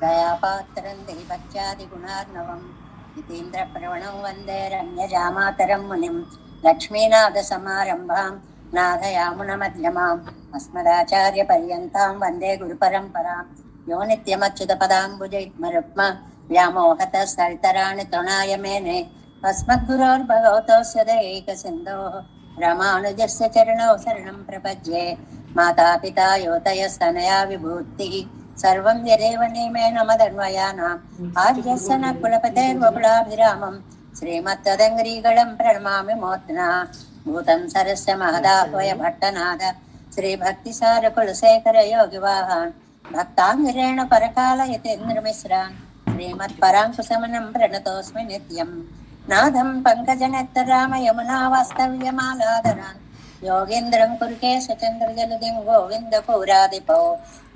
దయాపాత్రం దేవత్యాదిగుణార్ణవం యతీంద్రప్రవణం వందే రమ్యజామాతరం మునిం లక్ష్మీనాథసమారంభాం నాథయామునమధ్యమాం అస్మదాచార్యపర్యంతాం వందే గురుపరంపరాం యో నిత్యమచ్యుతపదాంబుజైర్మరుక్మ వ్యామోహత స్థలితరాణి తృణాయ మేనే अस्मद्गुरोर्भगवतोऽस्य दयैकसिन्धोः रामानुजस्य चरणौ शरणं प्रपद्ये मातापिता योतयस्तनया विभूतिः सर्वं यदेव नियमेन मदन्वयानाम् आद्यस्य न कुलपतेर्वकुलाभिरामं श्रीमत्तदङ्ग्रीगणं प्रणमामि मोत्ना भूतं सरस्य महदाह्वय भट्टनाद श्रीभक्तिसारकुलशेखर योगिवाहान् भक्ताङ्गिरेण परकालयतीन्द्रमिश्रान् श्रीमत्पराङ्कुशमनं प्रणतोऽस्मि नित्यम् नादं पंकजनेत्रराम यमुना वास्तव्यमालाधरान् योगीन्द्रं कुरुकेशचन्द्रजलधिं गोविन्दपुरादिपौ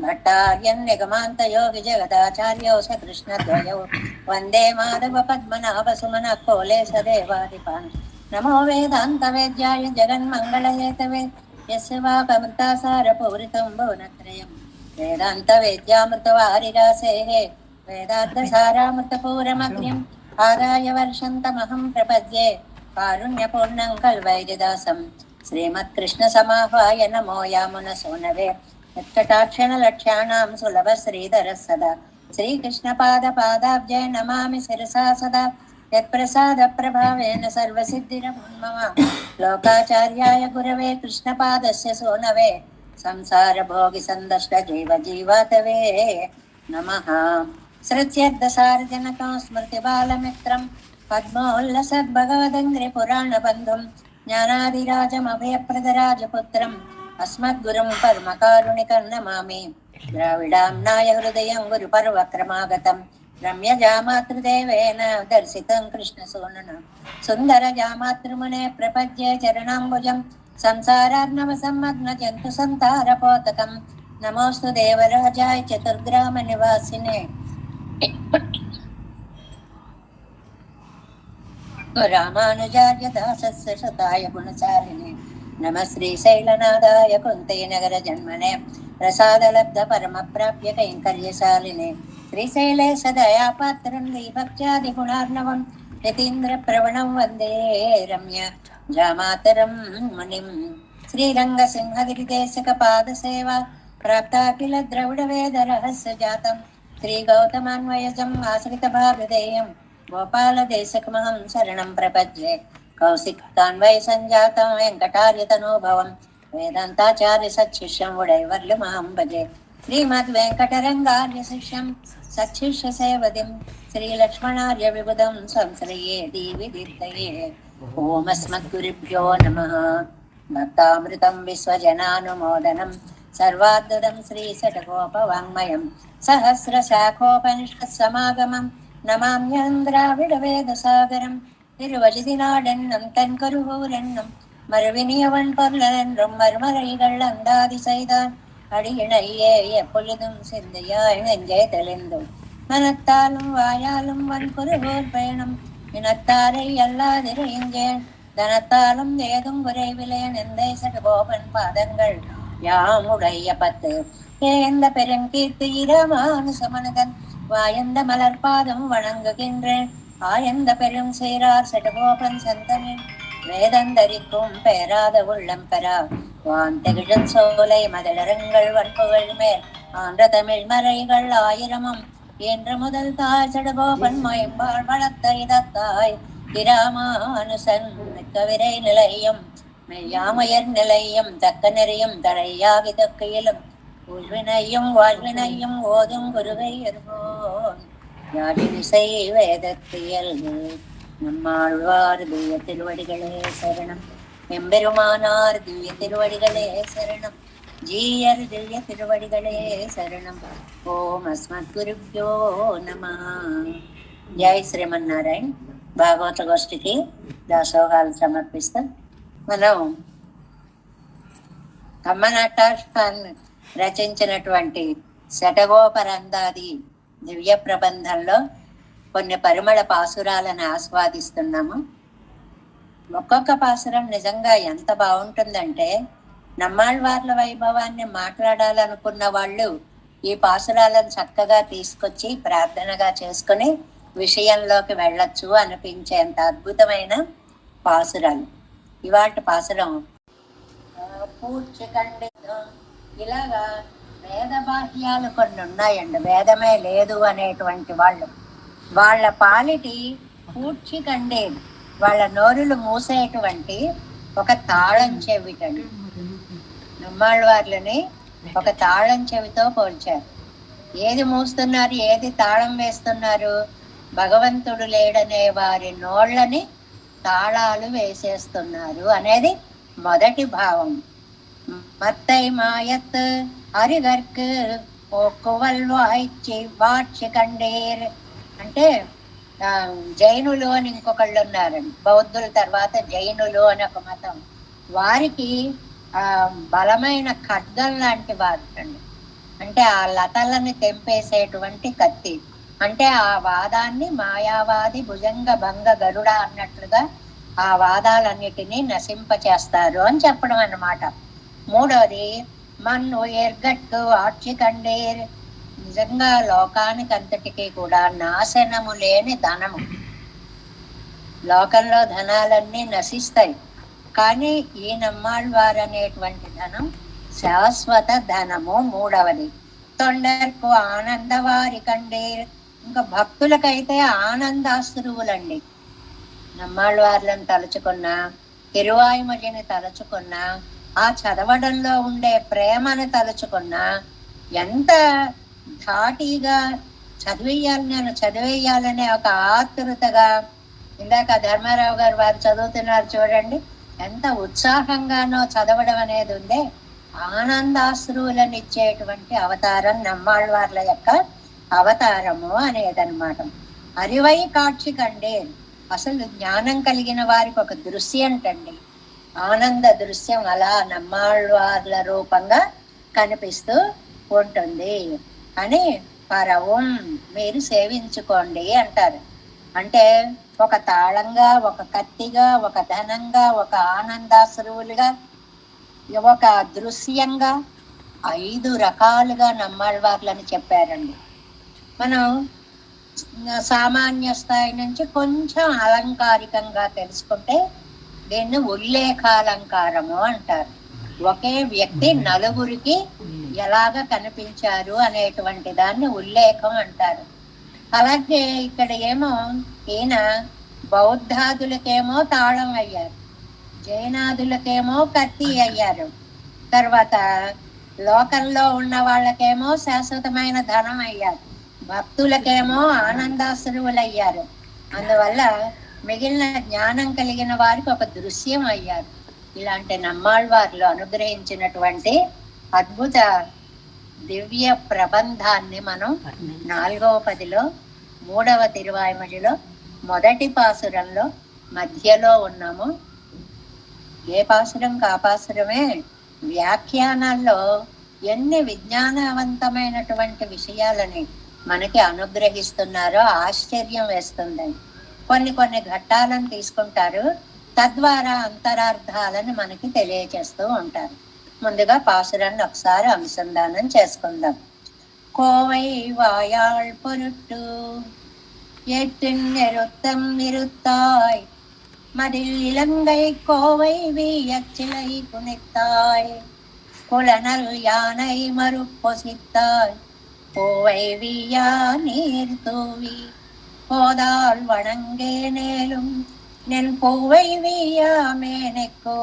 भट्टार्यन् निगमान्तयोगिजगदाचार्यौ स कृष्णद्वयौ वन्दे माधव पद्मनाभसुमनः कोलेशदेवादिपान् नमो वेदान्तवेद्याय जगन्मङ्गलहेतवे यस्य वाकमृतासारपूरितं भुवनत्रयं वेदान्तवेद्यामृतवारिरासेः वेदान्तसारामृतपूरमग्र्यम् आदाय वर्षन्तमहं प्रपद्ये कारुण्यपूर्णं कल्वैरिदासं श्रीमत्कृष्णसमाह्वाय नमो यामुनसूनवे यत्कटाक्षणलक्ष्याणां सुलभश्रीधरः सदा श्रीकृष्णपादपादाब्जे नमामि शिरसा सदा यत्प्रसादप्रभावेन सर्वसिद्धिरमुन्मम लोकाचार्याय गुरवे कृष्णपादस्य सूनवे संसारभोगिसन्दष्टजीवजीवातवे नमः श्रुत्यर्थसारजनकं स्मृतिबालमित्रं पद्मोल्लसद्भगवदङ्घ्रिपुराणबन्धुं ज्ञानादिराजमभयप्रदराजपुत्रम् अस्मद्गुरुं परमकारुणिकं नमामि द्राविडाम्नाय हृदयं गुरुपर्वक्रमागतं रम्यजामातृदेवेन दर्शितं कृष्णसूनुना सुन्दरजामातृमुने प्रपद्ये चरणाम्बुजं संसारार्णवसम्मग्नजन्तु सन्तारपोतकं नमोऽस्तु देवराजाय चतुर्ग्रामनिवासिने रामानुजार्य दासस्य शताय गुणचारिणे नमः श्रीशैलनाथाय कुन्तीनगर जन्मने प्रसादलब्ध परमप्राप्य कैङ्कर्यशालिने श्रीशैले सदयापात्रं दीभक्त्यादिगुणार्णवं यतीन्द्रप्रवणं वन्दे रम्य जामातरं मुनिं श्रीरङ्गसिंहगिरिदेशकपादसेवा प्राप्ता किल द्रविडवेदरहस्यजातं श्रीगौतमान्वयजम् आश्रितभागधेयं गोपालदेशकमहं शरणं प्रपद्ये कौशिकान्वय सञ्जातं वेङ्कटार्यतनोभवं वेदान्ताचार्यसच्छिष्यं उडैवर्लुमहं भजे श्रीमद्वेङ्कटरङ्गार्यशिष्यं सच्छिष्यसेवदिं श्रीलक्ष्मणार्यविबुधं संश्रये दीविदीर्तये ॐ अस्मद्गुरुभ्यो नमः भक्तामृतं विश्वजनानुमोदनं सर्वाद्भुतं श्रीषट्कोपवाङ्मयं सहस्रशाखोपनिषत्समागमं नमाम्यन्द्राविडवेदसागरं திருவழுதினாடென்னும் தன் கருவூரென்னும் மறுவினியவன் பொருளென்றும் மறுமறைகள் அந்தாதி செய்தான் அடியினையே எப்பொழுதும் சிந்தையாய் நெஞ்சே தெளிந்தும் மனத்தாலும் வாயாலும் வன் குருகூர் பயணம் இனத்தாரை அல்லாதிரைஞ்சேன் தனத்தாலும் ஏதும் குறைவிலேன் எந்தை சடுகோபன் பாதங்கள் யாமுடைய பத்து ஏந்த பெருங்கீர்த்தி இரமானுசமனதன் வாயந்த மலர்பாதம் வணங்குகின்றேன் ஆயந்த பெரும் சீரார் சடுகோபன் சந்தனின் வேதந்தரிக்கும் பெயராத உள்ளம் பெறா வான் திகழும் சோலை மதளரங்கள் வன்புகள் மேல் ஆன்ற தமிழ் மறைகள் ஆயிரமும் என்று முதல் தாய் சடுகோபன் மயம்பாள் வளர்த்த இதத்தாய் இராமானுசன் மிக்க விரை நிலையும் மெய்யாமயர் நிலையும் தக்க நெறியும் தடையாகி தக்கையிலும் உள்வினையும் வாழ்வினையும் ஓதும் குருவை இருவோன் யாழிசை வேதத்தியல் நம்மாழ்வார் திவ்ய திருவடிகளே சரணம் எம்பெருமானார் திவ்ய திருவடிகளே சரணம் ஜீயர் திவ்ய திருவடிகளே சரணம் ఓం అస్మద్గురుభ్యో నమః. జై శ్రీమన్నారాయణ. భాగవత గోష్ఠికి దాసోహాలు సమర్పిస్తాం. మనం కమ్మనాటాష్టాన్ని రచించినటువంటి శటగోపరందాది దివ్య ప్రబంధంలో కొన్ని పరిమళ పాసురాలను ఆస్వాదిస్తున్నాము. ఒక్కొక్క పాసురం నిజంగా ఎంత బాగుంటుందంటే, నమ్మాళ్వార్ల వైభవాన్ని మాట్లాడాలనుకున్న వాళ్ళు ఈ పాసురాలను చక్కగా తీసుకొచ్చి ప్రార్థనగా చేసుకుని విషయంలోకి వెళ్ళొచ్చు అనిపించేంత అద్భుతమైన పాసురాలు. ఇవాటి పాసురం పూడ్చికండి. ఇలాగా వేద బాహ్యాలు కొన్ని ఉన్నాయండి. వేదమే లేదు అనేటువంటి వాళ్ళ పాలిటి పూడ్చికండి, వాళ్ళ నోరులు మూసేటువంటి ఒక తాళం చెవిటండి. నమ్మాళ్ళ వాళ్ళని ఒక తాళం చెవితో పోల్చారు. ఏది మూస్తున్నారు, ఏది తాళం వేస్తున్నారు? భగవంతుడు లేడనే వారి నోళ్ళని తాళాలు వేసేస్తున్నారు అనేది మొదటి భావం. మత్తై మాయత్ అరిగర్క్ ఓక్కువల్ వాయిచ్చి వాక్షికండేర్ అంటే జైనులు అని ఇంకొకళ్ళు ఉన్నారండి. బౌద్ధుల తర్వాత జైనులు అని ఒక మతం. వారికి బలమైన ఖడ్గం లాంటి వారు అండి. అంటే ఆ లతలని తెంపేసేటువంటి కత్తి. అంటే ఆ వాదాన్ని మాయావాది భుజంగ భంగ గరుడ అన్నట్లుగా ఆ వాదాలన్నిటినీ నశింపచేస్తారు అని చెప్పడం అన్నమాట. మూడోది మన్ను ఎర్గట్టు ఆక్షికండేర్, నిజంగా లోకానికి అంతటికీ కూడా నాశనము లేని ధనము. లోకంలో ధనాలన్నీ నశిస్తాయి, కానీ ఈ నమ్మాళ్వారు అనేటువంటి ధనం శాశ్వత ధనము. మూడవది తొండర్కు ఆనందవారి కండేర్, ఇంకా భక్తులకైతే ఆనందాశ్రువులండి. నమ్మాళ్వార్లను తలుచుకున్నా, తిరువాయుమజిని తలుచుకున్నా, ఆ చదవడంలో ఉండే ప్రేమను తలుచుకున్నా, ఎంత ధాటిగా చదివేయాలనే ఒక ఆతృతగా, ఇందాక ధర్మారావు గారు వారు చదువుతున్నారు చూడండి, ఎంత ఉత్సాహంగానో చదవడం అనేది ఉందే. ఆనందాశ్రువులను ఇచ్చేటువంటి అవతారం నమ్మాళ్వార్ల యొక్క అవతారము అనేదన్నమాట. అరివై కాక్షి కండే, అసలు జ్ఞానం కలిగిన వారికి ఒక దృశ్యం అంటండి, ఆనంద దృశ్యం అలా నమ్మాళ్వార్ల రూపంగా కనిపిస్తూ ఉంటుంది అని పరవం మీరు సేవించుకోండి అంటారు. అంటే ఒక తాళంగా, ఒక కత్తిగా, ఒక ధనంగా, ఒక ఆనందాశ్రువులుగా, ఒక దృశ్యంగా 5 రకాలుగా నమ్మాళ్వార్లని చెప్పారండి. మనం సామాన్య స్థాయి నుంచి కొంచెం అలంకారికంగా తెలుసుకుంటే దీన్ని ఉల్లేఖాలంకారము అంటారు. ఒకే వ్యక్తి నలుగురికి ఎలాగ కనిపించారు అనేటువంటి దాన్ని ఉల్లేఖం అంటారు. అలాగే ఇక్కడ ఏమో ఈయన బౌద్ధాదులకేమో తాళం అయ్యారు, జైనాదులకేమో కత్తి అయ్యారు, తర్వాత లోకంలో ఉన్న వాళ్ళకేమో శాశ్వతమైన ధనం అయ్యారు, భక్తులకేమో ఆనందాశ్రువులయ్యారు. అందువల్ల మిగిలిన జ్ఞానం కలిగిన వారికి ఒక దృశ్యం అయ్యారు. ఇలాంటి నమ్మాళ్వార్లు అనుగ్రహించినటువంటి అద్భుత దివ్య ప్రబంధాన్ని మనం 4వ పదిలో 3వ తిరువాయుమొழிలో మొదటి పాసురంలో మధ్యలో ఉన్నాము. ఏ పాసురం కాపాసురమే. వ్యాఖ్యానాల్లో ఎన్ని విజ్ఞానవంతమైనటువంటి విషయాలని మనకి అనుగ్రహిస్తున్నారో ఆశ్చర్యం వేస్తుందండి. కొన్ని ఘట్టాలను తీసుకుంటారు, తద్వారా అంతరార్థాలను మనకి తెలియచేస్తూ ఉంటారు. ముందుగా పాసురాన్ని ఒకసారి అనుసంధానం చేసుకుందాం. కోవై వాయాళ్ పొరుట్టు ఎరుత్తం నిరుత్తాయ్ మదిల్ ఇలంగై కోవై వీయచ్చిలై కునిత్తాయ్ కులనల్ యాனை மறுப்பொசித்தாய் கோவை வீயா நீர் தூவி போதால் வணங்கே நேலும் நென் பூவை வீயா மேனைக்கோ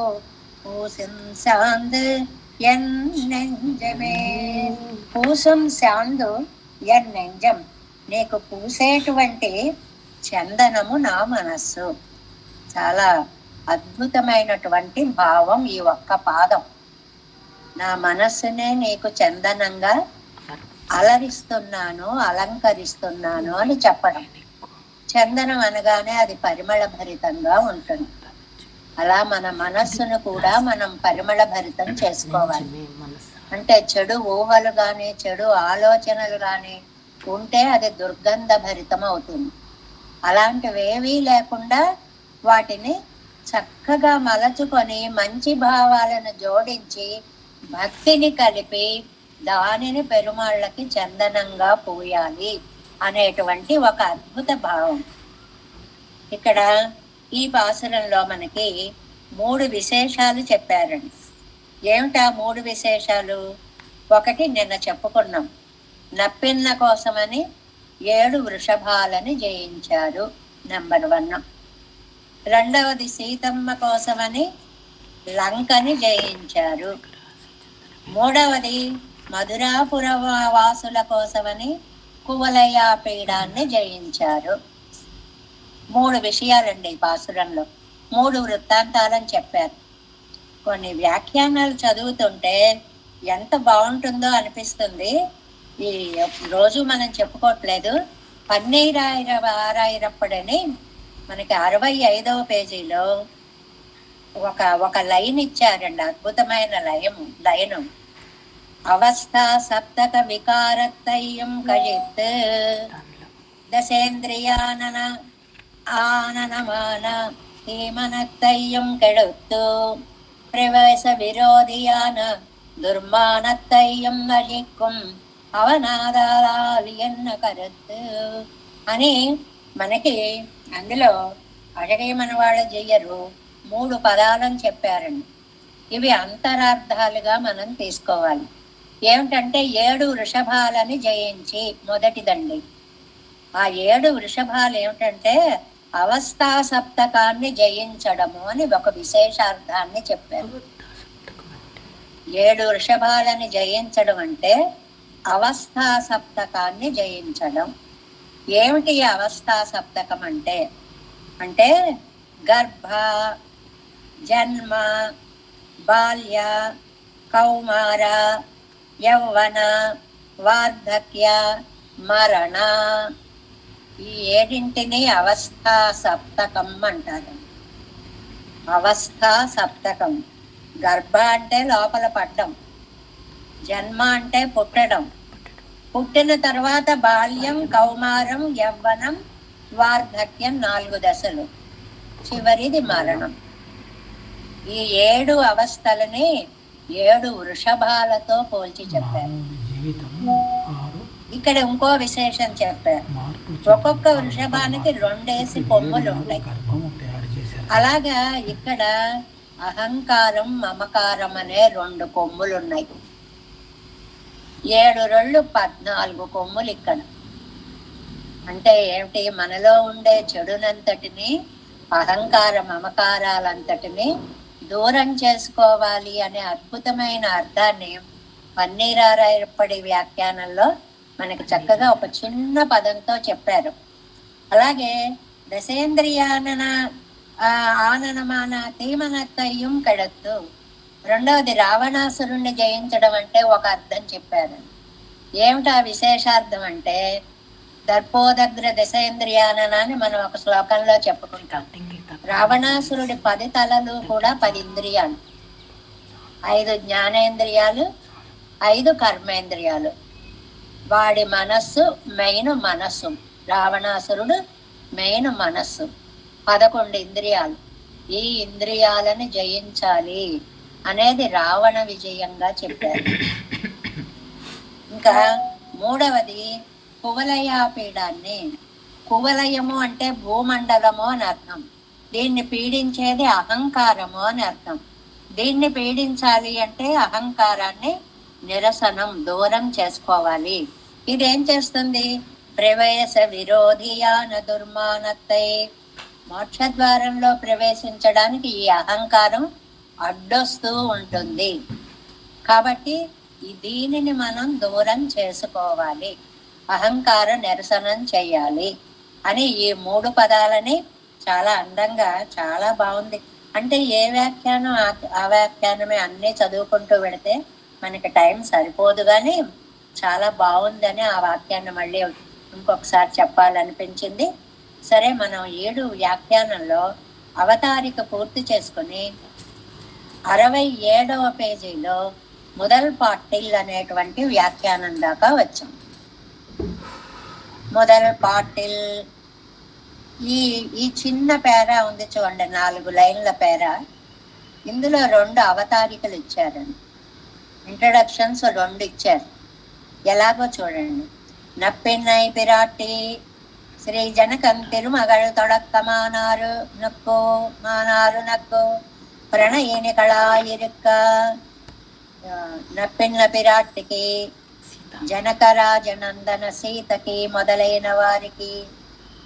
பூசும் சாந்து என் நெஞ்சమే. పూసం శాందు ఎన్ నెంజం, నీకు పూసేటువంటి చందనము నా మనస్సు. చాలా అద్భుతమైనటువంటి భావం ఈ ఒక్క పాదం. నా మనస్సునే నీకు చందనంగా అలరిస్తున్నాను, అలంకరిస్తున్నాను అని చెప్పడం. చందనం అనగానే అది పరిమళ భరితంగా ఉంటుంది. అలా మన మనస్సును కూడా మనం పరిమళ భరితం చేసుకోవాలి. అంటే చెడు ఊహలు గాని, చెడు ఆలోచనలు గాని ఉంటే అది దుర్గంధ భరితం అవుతుంది. అలాంటివేవీ లేకుండా వాటిని చక్కగా మలచుకొని మంచి భావాలను జోడించి భక్తిని కలిపి దానిని పెరుమాళ్ళకి చందనంగా పూయాలి అనేటువంటి ఒక అద్భుత భావం. ఇక్కడ ఈ పాసురంలో మనకి 3 విశేషాలు చెప్పారండి. ఏమిటా 3 విశేషాలు? ఒకటి నిన్న చెప్పుకున్నాం, నప్పిన్న కోసమని 7 వృషభాలని జయించారు, నెంబర్ 1. రెండవది సీతమ్మ కోసమని లంకని జయించారు. మూడవది మధురాపుర వాసుల కోసమని కువలయ పీడాన్ని జయించారు. 3 విషయాలండి ఈ పాసురంలో. 3 వృత్తాంతాలని చెప్పారు. కొన్ని వ్యాఖ్యానాలు చదువుతుంటే ఎంత బాగుంటుందో అనిపిస్తుంది. ఈ రోజు మనం చెప్పుకోవట్లేదు. పన్నీరాయిరప్పడని మనకి 65వ పేజీలో ఒక లైన్ ఇచ్చారండి, అద్భుతమైన లయను. అవస్థ సప్తక వికారత్తయ్యం కజిత్ దశేంద్రియానన ఆననమాన హేమనత్తయ్యం కెడుత్తు ప్రవేశ విరోధియాన దుర్మానత్తయ్యం నజిక్కుం అవనాదాలియన్న కరుత్తు అని మనకి అందులో అడగేమని వాళ్ళు చెయ్యరు 3 పదాలను చెప్పారండి. ఇవి అంతరార్థాలుగా మనం తీసుకోవాలి. ఏమిటంటే 7 వృషభాలని జయించి, మొదటిదండి. ఆ 7 వృషభాలు ఏమిటంటే అవస్థా సప్తకాన్ని జయించడము అని ఒక విశేషార్థాన్ని చెప్పారు. 7 వృషభాలని జయించడం అంటే అవస్థా సప్తకాన్ని జయించడం. ఏమిటి అవస్థా సప్తకం అంటే? అంటే గర్భ, జన్మ, బాల్య, కౌమార, యౌవన, వార్ధక్య, మరణ, ఈ 7ంటిని అవస్థా సప్తకం అంటారు. అవస్థా సప్తకం. గర్భ అంటే లోపల పడ్డం, జన్మ అంటే పుట్టడం, పుట్టిన తర్వాత బాల్యం, కౌమారం, యవ్వనం, వార్ధక్యం, 4 దశలు, చివరిది మరణం. ఈ 7 అవస్థలని 7 వృషభాలతో పోల్చి చెప్పారు. ఇక్కడ ఇంకో విశేషం చెప్పారు. ఒక్కొక్క వృషభానికి 2 కొమ్ములు ఉంటాయి. అలాగా ఇక్కడ అహంకారం, మమకారం అనే 2 కొమ్ములు ఉన్నాయి. 7 రెళ్ళు 14 కొమ్ములు ఇక్కడ. అంటే ఏమిటి? మనలో ఉండే చెడునంతటిని, అహంకార మమకారాలంతటిని దూరం చేసుకోవాలి అనే అద్భుతమైన అర్థాన్ని పన్నీరారాయప్పడి వ్యాఖ్యానంలో మనకి చక్కగా ఒక చిన్న పదంతో చెప్పారు. అలాగే దశేంద్రియానన ఆననమాన తీమనత్తయ్యం కడత్తు, రెండవది రావణాసురుణ్ణి జయించడం అంటే ఒక అర్థం చెప్పారు. ఏమిటా విశేషార్థం అంటే దర్పోదగ్ర దశేంద్రియానన అని మనం ఒక శ్లోకంలో చెప్పుకుంటాం. రావణాసురుడి 10 తలలు కూడా 10 ఇంద్రియాలు, 5 జ్ఞానేంద్రియాలు, 5 కర్మేంద్రియాలు. వాడి మనస్సు మెయిన్ మనస్సు, రావణాసురుడు మెయిన్ మనస్సు, 11 ఇంద్రియాలు. ఈ ఇంద్రియాలను జయించాలి అనేది రావణ విజయంగా చెప్పారు. ఇంకా మూడవది కువలయాపీడాన్ని. కువలయము అంటే భూమండలము అని అర్థం. దీన్ని పీడించేది అహంకారము అని అర్థం. దీన్ని పీడించాలి అంటే అహంకారాన్ని నిరసనం, దూరం చేసుకోవాలి. ఇదేం చేస్తుంది? ప్రవేశ విరోధియాన దుర్మానత్తై, మోక్షద్వారంలో ప్రవేశించడానికి ఈ అహంకారం అడ్డొస్తూ ఉంటుంది. కాబట్టి దీనిని మనం దూరం చేసుకోవాలి, అహంకార నిరసనం చెయ్యాలి అని ఈ 3 పదాలని చాలా అందంగా, చాలా బాగుంది. అంటే ఏ వ్యాఖ్యానం ఆ వ్యాఖ్యానమే అన్నీ చదువుకుంటూ వెళితే మనకి టైం సరిపోదు, కానీ చాలా బాగుందని ఆ వాక్యాన్ని మళ్ళీ ఇంకొకసారి చెప్పాలనిపించింది. సరే, మనం 7 వ్యాఖ్యానంలో అవతారిక పూర్తి చేసుకుని 67వ పేజీలో మొదల్ పాటిల్ అనేటువంటి వ్యాఖ్యానం దాకా వచ్చాం. మొదల్ పాటిల్ ఈ చిన్న పేరా ఉంది చూడండి, 4 లైన్ల పేరా. ఇందులో 2 అవతారికలు ఇచ్చారండి. ఇంట్రడక్షన్స్ 2 ఇచ్చారు. ఎలాగో చూడండి. నప్పిన్నై పిరాట్టి శ్రీ జనకం తిరుమగళ్ తొడక్కమానారు నక్కు ప్రణయిని కళాయిరుక్క. నప్పిన్న పిరాట్టికి, జనకరాజనందన సీతకి మొదలైన వారికి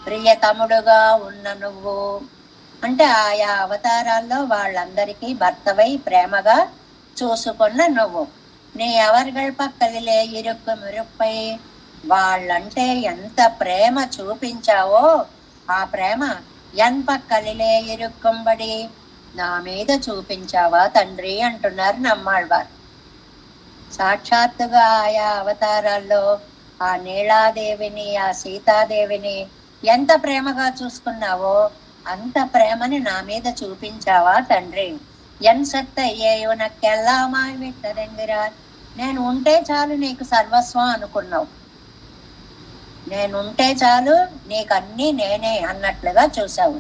ప్రియతముడుగా ఉన్న నువ్వు అంటే ఆయా అవతారాల్లో వాళ్ళందరికీ భర్తవై ప్రేమగా చూసుకున్న నువ్వు. నీ అవర్గల్ పక్కలిలే ఇరుక్కు మిరుప్పై వాళ్ళంటే ఎంత ప్రేమ చూపించావో ఆ ప్రేమ ఎన్ పక్కలిలే ఇరుక్కుంబడి నా మీద చూపించావా తండ్రి అంటున్నారు నమ్మాళ్వారు. సాక్షాత్తుగా ఆయా అవతారాల్లో ఆ నీలాదేవిని, ఆ సీతాదేవిని ఎంత ప్రేమగా చూసుకున్నావో అంత ప్రేమని నా మీద చూపించావా తండ్రి. ఎన్ సత్తయ్యేయో నాకెల్లామాయి విట్టదెంగిరా. నేను ఉంటే చాలు నీకు సర్వస్వం అనుకున్నావు, నేనుంటే చాలు నీకన్నీ నేనే అన్నట్లుగా చూసావు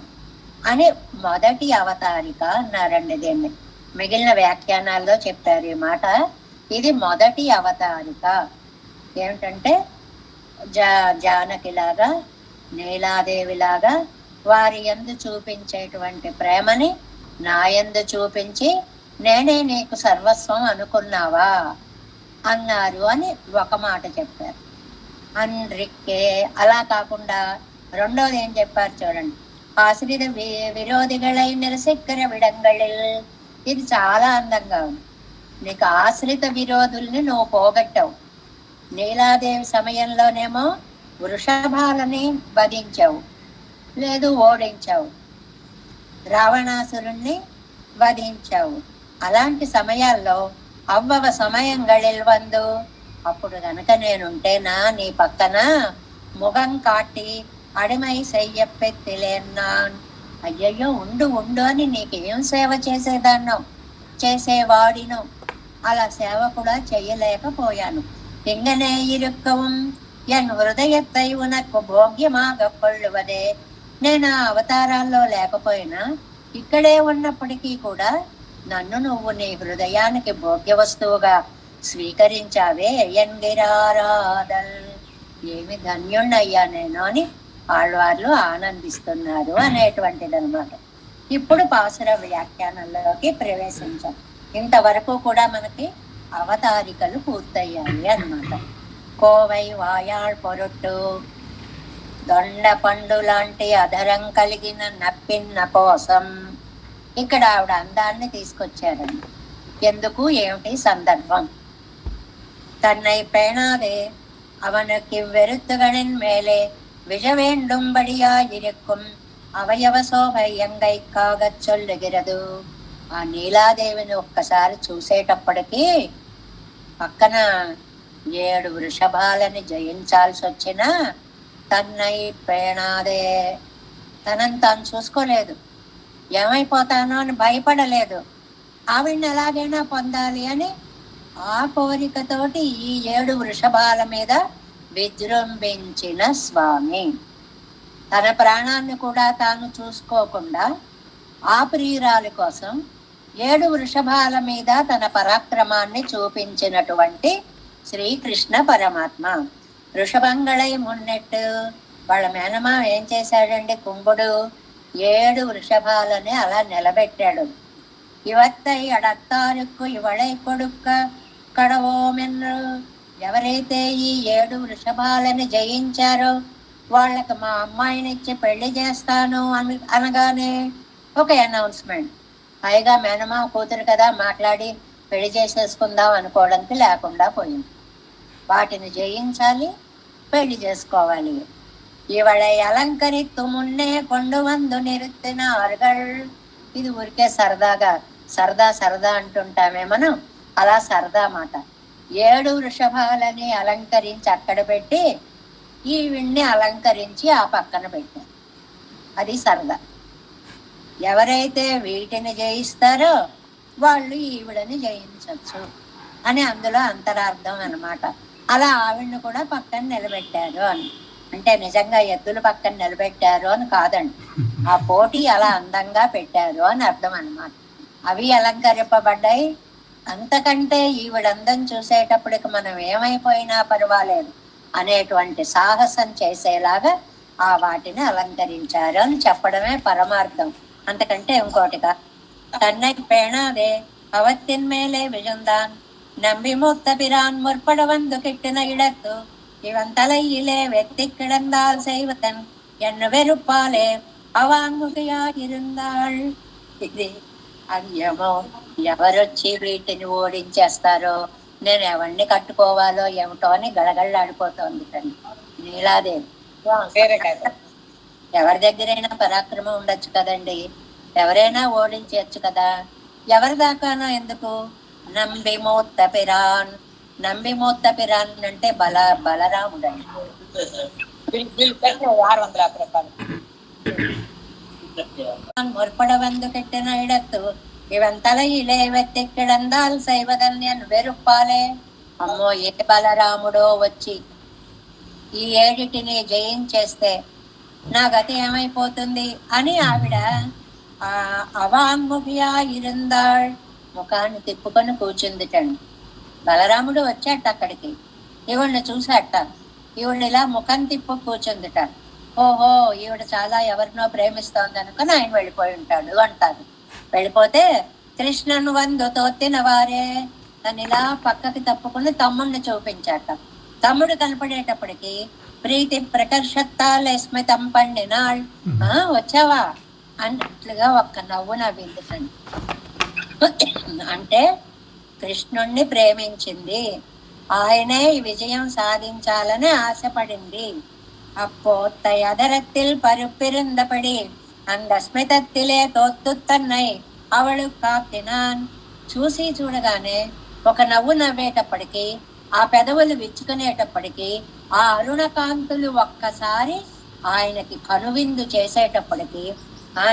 అని మొదటి అవతారిక అన్నారండి. దీన్ని మిగిలిన వ్యాఖ్యానాల్లో చెప్పారు ఈ మాట. ఇది మొదటి అవతారిక. ఏమిటంటే జానకిలాగా, నీలాదేవిలాగా వారి యందు చూపించేటువంటి ప్రేమని నా యందు చూపించి నేనే నీకు సర్వస్వం అనుకున్నావా అన్నారు అని ఒక మాట చెప్పారు. అన్రిక్కే అలా కాకుండా రెండోది ఏం చెప్పారు చూడండి. ఆశ్రిత విరోధిగళై నిరసిక్కర విడంగళిల్. ఇది చాలా అందంగా ఉంది. నీకు ఆశ్రిత విరోధుల్ని నువ్వు పోగొట్టావు. నీలాదేవి సమయంలోనేమో వృషభాలని వధించావు, లేదు ఓడించావు, రావణాసురుణ్ణి వధించావు. అలాంటి సమయాల్లో అవ్వవ సమయం గళిల్వందు అప్పుడు గనక నేనుంటేనా నీ పక్కన ముఖం కాటి అడిమై సెయ్యప్పెత్తిలేన్నాన్. అయ్యయ్యో ఉండు ఉండు అని నీకేం సేవ చేసేవాడిను. అలా సేవ కూడా చెయ్యలేకపోయాను. ఇంగనే ఇరుక్కవం ఎన్ హృదయత్తై ఉనక్కు భోగ్యమాగ కొళ్ళువదే. నేను ఆ అవతారాల్లో లేకపోయినా ఇక్కడే ఉన్నప్పటికీ కూడా నన్ను నువ్వు నీ హృదయానికి భోగ్య వస్తువుగా స్వీకరించావే. ఎంగిరారాధల్ ఏమి ధన్యుణ్ణయ్యా నేను అని ఆళ్వార్లు ఆనందిస్తున్నారు అనేటువంటిది అనమాట. ఇప్పుడు పాసుర వ్యాఖ్యానంలోకి ప్రవేశించాం. ఇంతవరకు కూడా మనకి అవతారికలు పూర్తయ్యాయి అన్నమాట. కోవై వాయాళ్ పొరుట్టు దొండ పండు లాంటి అధరం కలిగిన నప్పిన్న కోసం ఇక్కడ ఆవిడ అందాన్ని తీసుకొచ్చారండి. ఎందుకు, ఏమిటి సందర్భం? தன்னை பேணாதே அவனுக்கு வெறுத்துகளின் மேலே విజవేండుంబడియాయిరుక్కుం అవయవ శోభై ఎంగైకాగ చొల్లుగిరదు. ఆ నీలాదేవిని ఒక్కసారి చూసేటప్పటికీ పక్కన 7 వృషభాలని జయించాల్సి వచ్చినా తన్నై పేణాదే తనని తాను చూసుకోలేదు, ఏమైపోతానో అని భయపడలేదు. ఆవిడ్ని ఎలాగైనా పొందాలి అని ఆ కోరికతోటి ఈ 7 వృషభాల మీద విజృంభించిన స్వామి తన ప్రాణాన్ని కూడా తాను చూసుకోకుండా ఆ ప్రియురాలి కోసం 7 వృషభాల మీద తన పరాక్రమాన్ని చూపించినటువంటి శ్రీకృష్ణ పరమాత్మ. వృషభంగళై మున్నెట్టు వాళ్ళ మేనమా ఏం చేశాడండి, కుంభుడు 7 వృషభాలని అలా నిలబెట్టాడు. ఇవత్తై అడత్తారుక్కు ఇవళై కొడుక్క కడవోమెన్ను. ఎవరైతే ఈ 7 వృషభాలని జయించారో వాళ్ళకి మా అమ్మాయినిచ్చి పెళ్లి చేస్తాను అనగానే ఒక అనౌన్స్మెంట్. పైగా మేనమా కూతురు కదా, మాట్లాడి పెళ్లి చేసేసుకుందాం అనుకోవడానికి లేకుండా పోయింది. వాటిని జయించాలి, పెళ్లి చేసుకోవాలి. ఇవళை అలంకరిత్తు మున్నే కొండు వందు నిరుత్తిన అరుగల్. ఇది ఊరికే సరదాగా సరదా అంటుంటామే మనం, అలా సరదా మాట. 7 వృషభాలని అలంకరించి అక్కడ పెట్టి ఈవిడ్ని అలంకరించి ఆ పక్కన పెట్టారు. అది సరదా. ఎవరైతే వీటిని జయిస్తారో వాళ్ళు ఈవిడని జయించవచ్చు అని అందులో అంతరార్థం అన్నమాట. అలా ఆవిడ్ని కూడా పక్కన నిలబెట్టారు అని అంటే నిజంగా ఎద్దుల పక్కన నిలబెట్టారు అని కాదండి, ఆ పోటీ అలా అందంగా పెట్టారు అని అర్థం అన్నమాట. అవి అలంకరింపబడ్డాయి, అంతకంటే ఈవిడందం చూసేటప్పటికి మనం ఏమైపోయినా పర్వాలేదు అనేటువంటి సాహసం చేసేలాగా ఆ వాటిని అలంకరించారు అని చెప్పడమే పరమార్థం. అంతకంటే ఇంకోటిగా தன்னை பேணாதே அவத்தின் மேலே விழுந்தான் நம்பி மூத்த பிரான் முற்பட வந்து கிட்டின இடத்து இவன் தலையிலே வெத்தி கிடந்தால் செய்வதன் என்ன வெறுப்பாலே అవాంగుకయాగిరుందాళ్. ఇది అయ్యమో, ఎవరొచ్చి వీటిని ఓడించేస్తారో, నేను ఎవరిని కట్టుకోవాలో ఏమిటో అని గడగడలాడిపోతోంది తల్లి నీలాదేవి. ఎవరి దగ్గరైనా పరాక్రమం ఉండొచ్చు కదండి, ఎవరైనా ఓడించవచ్చు కదా, ఎవరి దాకానో ఎందుకు? నంబిమూర్త పిరాన్. నంబిమూర్త పిరాన్ అంటే బలరాముడు అండి. முற்படவந்து கெட்டின இடத்து இவன் தலையிலே வெத்தி கிடந்தால் செய்வதన్యన్ వెరుప్పాలే. అమ్మో, ఏ బలరాముడో వచ్చి ఈ ఏడిటిని జయించేస్తే నా గతి ఏమైపోతుంది అని ఆవిడ అవాంగుగా ఇరుందాళ్, ముఖాన్ని తిప్పుకొని కూర్చుందిటండి. బలరాముడు వచ్చాట అక్కడికి, ఈవిడ్ని చూసాట, ఈవిడ ఇలా ముఖం తిప్పు కూర్చుందిట. ఓహో, ఈవిడ చాలా ఎవరినో ప్రేమిస్తోంది అనుకుని ఆయన వెళ్ళిపోయి ఉంటాడు అంటారు. వెళ్ళిపోతే కృష్ణను వందు తోత్తిన వారే తను ఇలా పక్కకి తప్పుకుని తమ్ముడిని చూపించాట. తమ్ముడు కనపడేటప్పటికి ప్రీతి ప్రకర్షత్తాలే స్మితం పండినాళ్. వచ్చావా అన్నట్లుగా ఒక్క నవ్వు నవ్విందిటండి. అంటే కృష్ణుణ్ణి ప్రేమించింది, ఆయనే ఈ విజయం సాధించాలని ఆశపడింది. அப்போ தயதரத்தில் பருப்பிருந்தபடி அந்த స్మితத்திலே తోత్తు తన్నై అవಳು కాకినాన్. చూసి చూడగానే ఒక నవ్వు నవ్వేటప్పటికి, ఆ పెదవులు విచ్చుకునేటప్పటికి, ఆ అరుణకాంతులు ఒక్కసారి ఆయనకి కనువిందు చేసేటప్పటికి,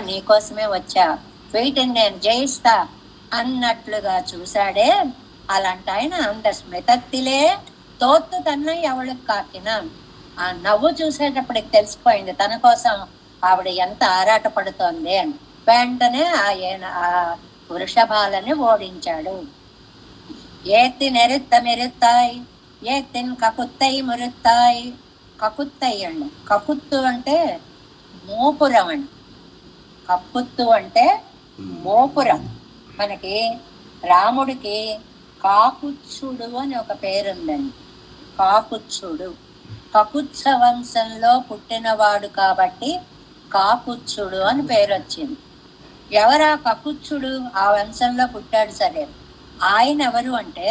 నీకోసమే వచ్చా, వీటిని నేను జయిస్తా అన్నట్లుగా చూశాడే. అలాంటి ఆయన అంద స్మితத்திலே తోత్తు తన్నై అవಳು కాకినాన్. ఆ నవ్వు చూసేటప్పటికి తెలిసిపోయింది తన కోసం ఆవిడ ఎంత ఆరాట పడుతోంది అని. వెంటనే ఆయన ఆ వృషభాలని ఓడించాడు. ఏత్తి నెరుత్త మెరుత్తాయి, ఏత్తిన్ కకుత్తై మురుత్తాయి. కకుత్తై అండి, కకుత్తు అంటే మోపురం అండి, కక్కుత్తు అంటే మోపురం. మనకి రాముడికి కాకుత్సుడు అని ఒక పేరుందండి. కాకుత్సుడు కకుత్స వంశంలో పుట్టినవాడు కాబట్టి కాకుత్సుడు అని పేరు వచ్చింది. ఎవరా కకుత్సుడు? ఆ వంశంలో పుట్టాడు సరే. ఆయన ఎవరు అంటే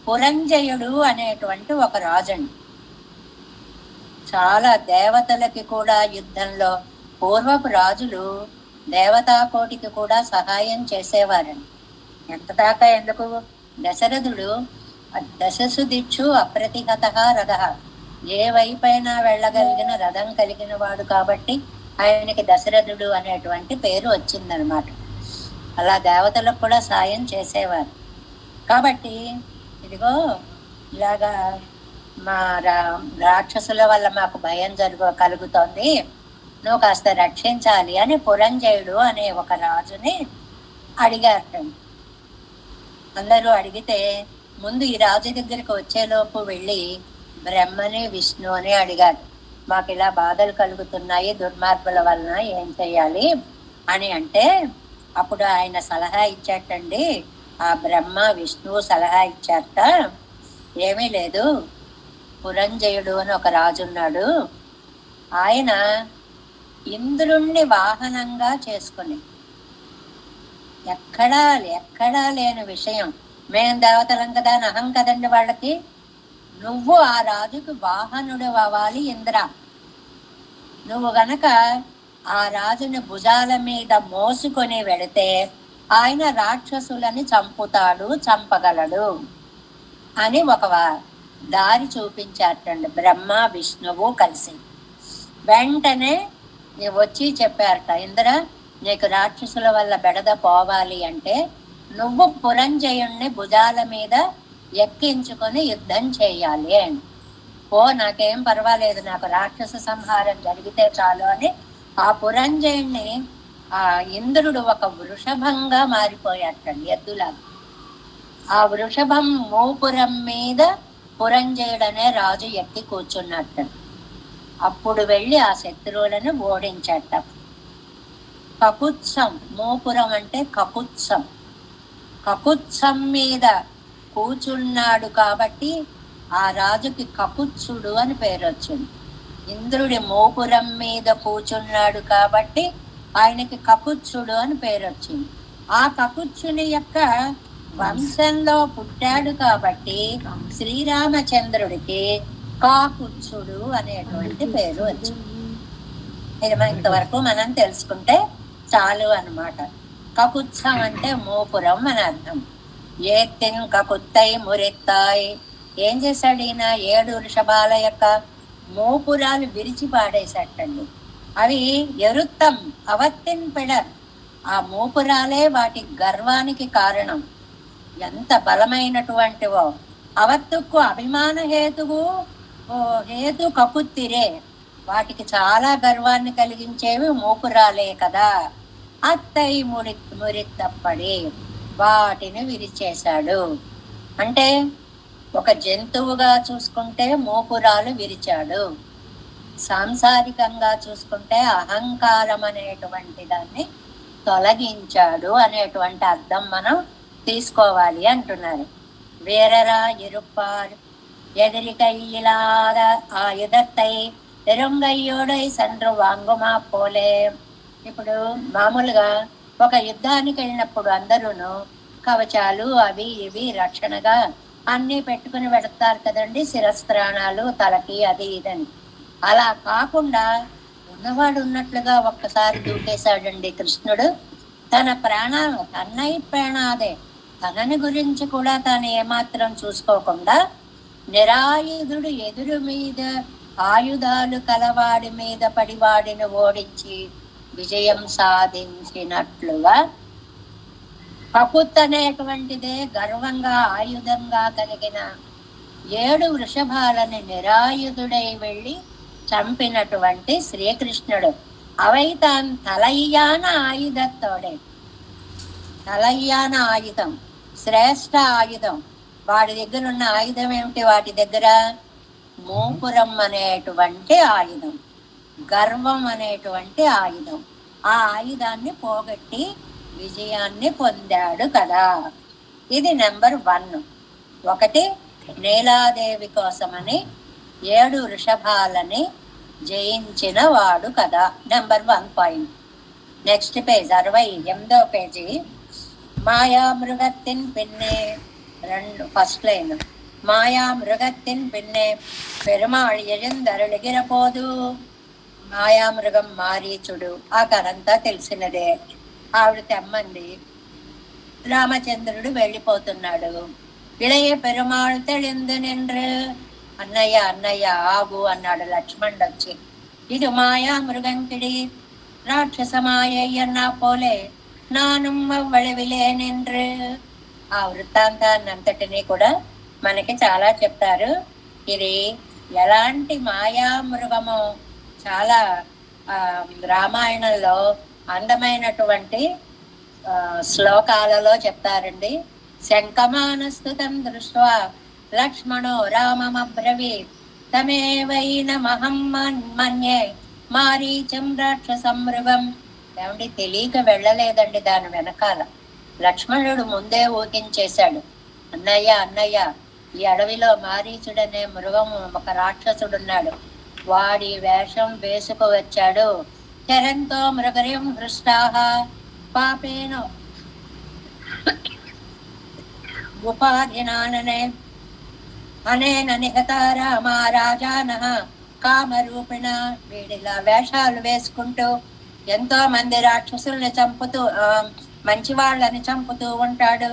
పురంజయుడు అనేటువంటి ఒక రాజండి. చాలా దేవతలకి కూడా యుద్ధంలో పూర్వపు రాజులు దేవతాకోటికి కూడా సహాయం చేసేవారండి. ఎంత దాకా ఎందుకు, దశరథుడు దశసు దిక్షు అప్రతిహత రథ, ఏ వైపైనా వెళ్ళగలిగిన రథం కలిగిన వాడు కాబట్టి ఆయనకి దశరథుడు అనేటువంటి పేరు వచ్చిందనమాట. అలా దేవతలకు కూడా సాయం చేసేవారు కాబట్టి, ఇదిగో ఇలాగా మా రాక్షసుల వల్ల మాకు భయం కలుగుతోంది, నువ్వు కాస్త రక్షించాలి అని పురంజయుడు అనే ఒక రాజుని అడిగారు. అందరూ అడిగితే ముందు ఈ రాజు దగ్గరికి వచ్చేలోపు వెళ్ళి బ్రహ్మని విష్ణుని అడిగారు, మాకు ఇలా బాధలు కలుగుతున్నాయి దుర్మార్గుల వలన, ఏం చెయ్యాలి అని. అంటే అప్పుడు ఆయన సలహా ఇచ్చాటండి. ఆ బ్రహ్మ విష్ణువు సలహా ఇచ్చారట, ఏమీ లేదు, పురంజయుడు అని ఒక రాజు ఉన్నాడు, ఆయన ఇంద్రుణ్ణి వాహనంగా చేసుకుని, ఎక్కడా లేని విషయం, మేం దేవతలం కదా నహం కదండి వాళ్ళకి, నువ్వు ఆ రాజుకు వాహనుడు అవ్వాలి ఇంద్ర. నువ్వు గనక ఆ రాజుని భుజాల మీద మోసుకొని వెళితే ఆయన రాక్షసులని చంపుతాడు, చంపగలడు అని ఒక దారి చూపించారటండి బ్రహ్మ విష్ణువు కలిసి. వెంటనే వచ్చి చెప్పారట, ఇంద్ర నీకు రాక్షసుల వల్ల బెడద పోవాలి అంటే నువ్వు పురంజయుణ్ణి భుజాల మీద ఎక్కించుకొని యుద్ధం చేయాలి అని. నాకేం పర్వాలేదు, నాకు రాక్షస సంహారం జరిగితే చాలు అని ఆ పురంజయుణ్ణి ఆ ఇంద్రుడు ఒక వృషభంగా మారిపోయాటండి, ఎద్దులాగా. ఆ వృషభం మోపురం మీద పురంజయుడనే రాజు ఎక్కి కూర్చున్నట్ట. అప్పుడు వెళ్ళి ఆ శత్రువులను ఓడించట. కకుత్సం, మోపురం అంటే కకుత్సం, కకుత్సం మీద కూర్చున్నాడు కాబట్టి ఆ రాజుకి కకుత్సుడు అని పేరు వచ్చింది. ఇంద్రుడి మోపురం మీద కూర్చున్నాడు కాబట్టి ఆయనకి కకుత్సుడు అని పేరు వచ్చింది. ఆ కకుత్సుని యొక్క వంశంలో పుట్టాడు కాబట్టి శ్రీరామచంద్రుడికి కాకుత్సుడు అనేటువంటి పేరు వచ్చింది. ఇది ఇంతవరకు మనం తెలుసుకుంటే చాలు అన్నమాట. కకుత్సం అంటే మోపురం అని అర్థం. ఏత్తిన్ కకుత్తై మురెత్తాయ్. ఏం చేశాడు ఈయన? 7 వృషభాల యొక్క మోపురాలు విరిచి పాడేశాటండి. అవి ఎరుత్తం అవత్తిన్ పెడర్. ఆ మోపురాలే వాటి గర్వానికి కారణం. ఎంత బలమైనటువంటివో. అవత్తుకు అభిమాన హేతువు హేతు కకుత్తిరే. వాటికి చాలా గర్వాన్ని కలిగించేవి మోపురాలే కదా. అత్తై మురిత్తప్పడి వాటిని విరిచేశాడు. అంటే ఒక జంతువుగా చూసుకుంటే మోపురాలు విరిచాడు, సాంసారికంగా చూసుకుంటే అహంకారం అనేటువంటి దాన్ని తొలగించాడు అనేటువంటి అర్థం మనం తీసుకోవాలి అంటున్నారు. వీరరా ఇరుప్పారు ఎదిరికయ్యిలాద ఆయుధత్తై ఎరుంగయ్యోడై సండ్రు వాంగుమా పోలే. ఇప్పుడు మామూలుగా ఒక యుద్ధానికి వెళ్ళినప్పుడు అందరూను కవచాలు అవి ఇవి రక్షణగా అన్నీ పెట్టుకుని పెడతారు కదండి, శిరస్త్రాణాలు తలకి అది ఇదని. అలా కాకుండా ఉన్నవాడు ఉన్నట్లుగా ఒక్కసారి దూకేశాడండి కృష్ణుడు. తన ప్రాణాలు తన్నై ప్రాణాదే, తనని గురించి కూడా తాను ఏమాత్రం చూసుకోకుండా నిరాయుధుడు ఎదురు మీద ఆయుధాలు కలవాడి మీద పడివాడిని ఓడించి విజయం సాధించినట్లుగా కకుత్ అనేటువంటిదే గర్వంగా ఆయుధంగా కలిగిన 7 వృషభాలని నిరాయుధుడై వెళ్ళి చంపినటువంటి శ్రీకృష్ణుడు. అవైతాన్ తలయ్యాన ఆయుధతోడే. తలయ్యాన ఆయుధం శ్రేష్ఠ ఆయుధం. వాడి దగ్గర ఉన్న ఆయుధం ఏమిటి? వాటి దగ్గర మోపురం అనేటువంటి ఆయుధం, గర్వం అనేటువంటి ఆయుధం. ఆ ఆయుధాన్ని పోగొట్టి విజయాన్ని పొందాడు కదా. ఇది నెంబర్ 1. ఒకటి నీలాదేవి కోసమని 7 వృషభాలని జయించిన వాడు కదా. Number 1 point. నెక్స్ట్ పేజ్ 68వ పేజీ. మాయా మృగత్తిన్ పిన్నే 2 ఫస్ట్ లైన్. మాయా మృగత్తిన్ పిన్నే పెరుమాళ్ ఎజందరుళిగిరపోదు. మాయామృగం మారీచుడు. ఆ కథంతా తెలిసినదే. ఆవిడ తెమ్మంది. రామచంద్రుడు వెళ్ళిపోతున్నాడు. ఇళయ పెరుమాళ్ తెళిందు నిండ్రు. అన్నయ్య అన్నయ్య ఆగు అన్నాడు లక్ష్మణుడు వచ్చి. ఇది మాయా మృగంకిడి రాక్షసమాయన్నా పోలే నానుమ్ వళవిలే నిండ్రు. ఆ వృత్తాంతాన్నంతటినీ కూడా మనకి చాలా చెప్తారు. ఇది ఎలాంటి మాయా మృగమో చాలా రామాయణంలో అందమైనటువంటి శ్లోకాలలో చెప్తారండి. శంకమానస్తుతం దృష్ట్వా లక్ష్మణో రామమబ్రవీత్ తమేవైన మహం మన్యే మారీచం రాక్షసం మృగం. ఏమండి, తెలియక వెళ్ళలేదండి దాని వెనకాల. లక్ష్మణుడు ముందే ఊహించేశాడు. అన్నయ్య అన్నయ్య, ఈ అడవిలో మారీచుడనే మృగం ఒక రాక్షసుడున్నాడు. వాడి వేషం వేసుకు వచ్చాడు. చరంతో మృగరిం హృష్టాహ పాపేను ఉపాధినాననే అనేన నిహతారా మా రాజానః కామరూపిణ. వీడిలా వేషాలు వేసుకుంటూ ఎంతో మంది రాక్షసుల్ని చంపుతూ మంచి వాళ్ళని చంపుతూ ఉంటాడు.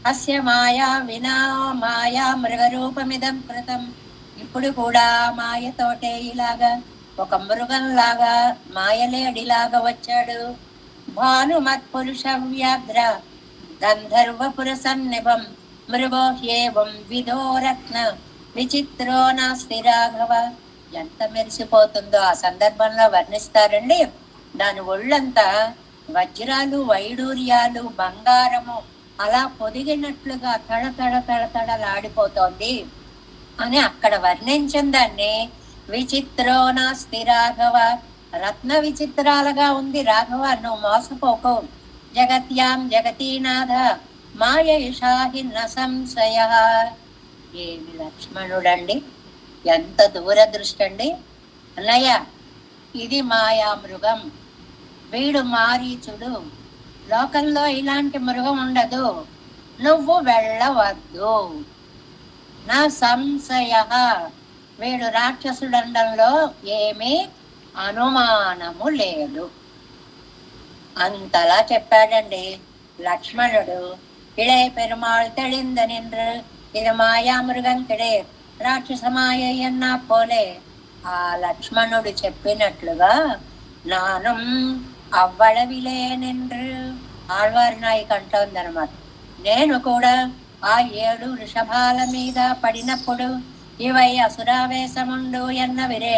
అస్య మాయా వినా మాయా మృగరూపమిదం కృతం. ఇప్పుడు కూడా మాయతోటే ఇలాగా ఒక మృగంలాగా మాయలేడిలాగా వచ్చాడు. భానుమత్పురుష వ్యాఘ్ర గంధర్వ పురసన్నిభం మృగో హ్యేవం విధోరత్న విచిత్రో నాస్తి రాఘవ. ఎంత మెరిసిపోతుందో ఆ సందర్భంలో వర్ణిస్తారండి. దాని ఒళ్ళంతా వజ్రాలు వైడూర్యాలు బంగారము అలా పొదిగినట్లుగా తడతడలాడిపోతోంది అని అక్కడ వర్ణించిన దాన్ని విచిత్రో నాస్తి రాఘవ, రత్న విచిత్రాలుగా ఉంది రాఘవ, నువ్వు మోసపోకు. జగత్యాం జగతీనాథ మాయైషాహి న సంశయ. ఏమి లక్ష్మణుడండి, ఎంత దూరదృష్టి అండి. అన్నయ్య, ఇది మాయా మృగం, వీడు మారీచుడు, లోకంలో ఇలాంటి మృగం ఉండదు, నువ్వు వెళ్ళవద్దు. నా సంశయ, వీడు రాక్షసుడండంలో ఏమీ అనుమానము లేదు. అంతలా చెప్పాడండి లక్ష్మణుడు. ఇళయ పెరుమాళ్ తెళింద నిன்று ఇది మాయామృగం కిడే రాక్షస మాయ ఎన్నా పోలే. ఆ లక్ష్మణుడు చెప్పినట్లుగా నానం అవ్వళవిలే నిன்று ఆళ్వారి నాయకు అంటోందనమాట. నేను కూడా ఆ 7 వృషభాల మీద పడినప్పుడు ఇవై అసురావేశముండు ఎన్నవిరే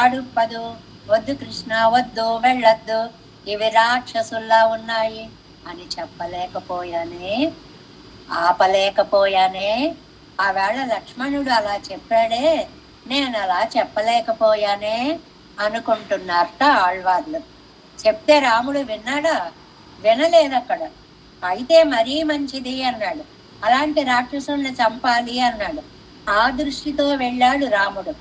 అడుప్పదు, వద్దు కృష్ణ వద్దు, వెళ్ళొద్దు, ఇవి రాక్షసుల్లా ఉన్నాయి అని చెప్పలేకపోయానే, ఆపలేకపోయానే. ఆవేళ లక్ష్మణుడు అలా చెప్పాడే, నేను అలా చెప్పలేకపోయానే అనుకుంటున్నారట ఆళ్వార్లు. చెప్తే రాముడు విన్నాడా? వినలేదు. అక్కడ అయితే మరీ మంచిది అన్నాడు. అలాంటి రాక్షసుల్ని చంపాలి అన్నాడు. ఆ దృష్టితో వెళ్ళాడు రాముడు.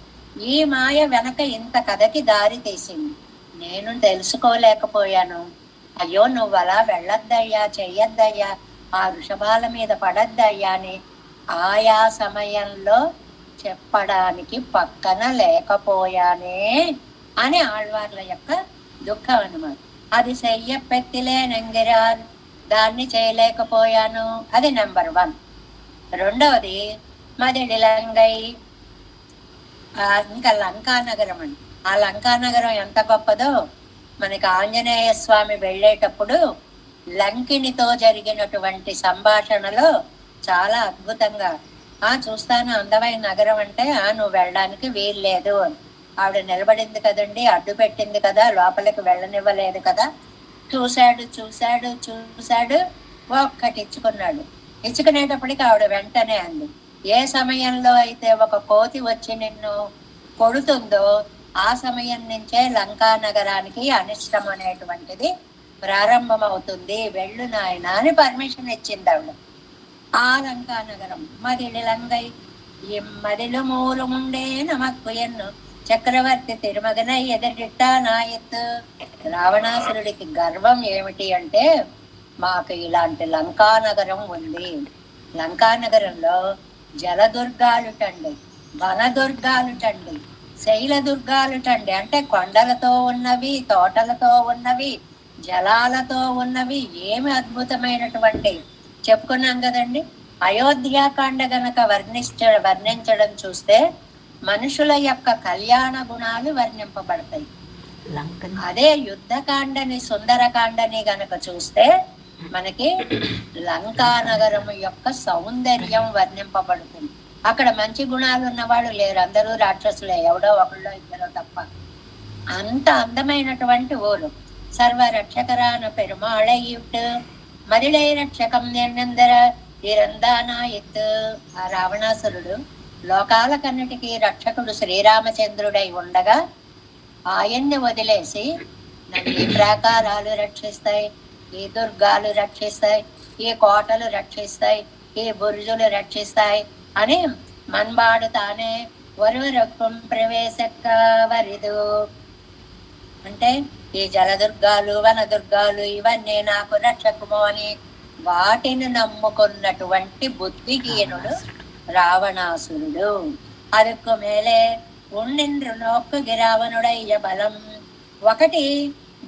ఈ మాయ వెనక ఇంత కథకి దారి తీసింది, నేను తెలుసుకోలేకపోయాను. అయ్యో, నువ్వు అలా వెళ్ళొద్దయ్యా, చెయ్యొద్దయ్యా, ఆ వృషభాల మీద పడద్దయ్యా అని ఆయా సమయంలో చెప్పడానికి పక్కన లేకపోయానే అని ఆళ్వార్ల యొక్క దుఃఖం అన్నమాట. అది చెయ్యపెత్తిలేనంగిరార్, దాన్ని చేయలేకపోయాను, అది నెంబర్ 1. రెండవది మదిడిలంగై, ఇంకా లంకానగరం అండి. ఆ లంకానగరం ఎంత గొప్పదో మనకి ఆంజనేయ స్వామి వెళ్ళేటప్పుడు లంకినితో జరిగినటువంటి సంభాషణలో చాలా అద్భుతంగా చూస్తాను, అందమైన నగరం అంటే నువ్వు వెళ్ళడానికి వీల్లేదు. ఆవిడ నిలబడింది కదండి, అడ్డు పెట్టింది కదా, లోపలికి వెళ్ళనివ్వలేదు కదా. చూశాడు చూశాడు చూశాడు, ఒక్కటి ఇచ్చుకున్నాడు. ఇచ్చుకునేటప్పటికి ఆవిడ వెంటనే అంది, ఏ సమయంలో అయితే ఒక కోతి వచ్చి నిన్ను కొడుతుందో ఆ సమయం నుంచే లంకా నగరానికి అనిష్టం అనేటువంటిది ప్రారంభమవుతుంది, వెళ్ళు నాయన అని పర్మిషన్ ఇచ్చింది ఆవిడ. ఆ లంకా నగరం మదిళిలంగై మదిలు మూలుముండే నమక్కు ఎన్ను చక్రవర్తి తిరుమగన ఎదురిట్టా నాయత్తు. రావణాసురుడికి గర్వం ఏమిటి అంటే, మాకు ఇలాంటి లంకా నగరం ఉంది. లంకా నగరంలో జలదుర్గాలుటండి, వనదుర్గాలుటండి, శైల దుర్గాలుటండి, అంటే కొండలతో ఉన్నవి, తోటలతో ఉన్నవి, జలాలతో ఉన్నవి. ఏమి అద్భుతమైనటువంటి చెప్పుకున్నాం కదండి. అయోధ్యాకాండ గనక వర్ణించడం చూస్తే మనుషుల యొక్క కళ్యాణ గుణాలు వర్ణింపబడతాయి. అదే యుద్ధకాండని, సుందరకాండని గనక చూస్తే మనకి లంకా నగరము యొక్క సౌందర్యం వర్ణింపబడుతుంది. అక్కడ మంచి గుణాలు ఉన్నవాళ్ళు లేరు, అందరూ రాక్షసులే, ఎవడో ఒకళ్ళో ఇద్దరో తప్ప. అంత అందమైనటువంటి ఊరు. సర్వరక్షకరాన పెరుమాళయ్యుట్టు మరిళై రక్షకం నిర్నందర ఇరందానాయత్. ఆ రావణాసురుడు లోకాలకన్నిటికీ రక్షకుడు శ్రీరామచంద్రుడై ఉండగా ఆయన్ని వదిలేసి నన్ను ఈ ప్రాకారాలు రక్షిస్తాయి, ఈ దుర్గాలు రక్షిస్తాయి, ఈ కోటలు రక్షిస్తాయి, ఈ బురుజులు రక్షిస్తాయి అని మన్బాడు తానే వరువరొక్కం ప్రవేశక్క వరిదు. అంటే ఈ జలదుర్గాలు, వనదుర్గాలు ఇవన్నీ నాకు రక్షకము అని వాటిని నమ్ముకున్నటువంటి బుద్ధిహీనుడు రావణాసురుడు. అదుకు మేలే ఉండిండ్రు నొక్కుగి రావణుడయ్య బలం. ఒకటి,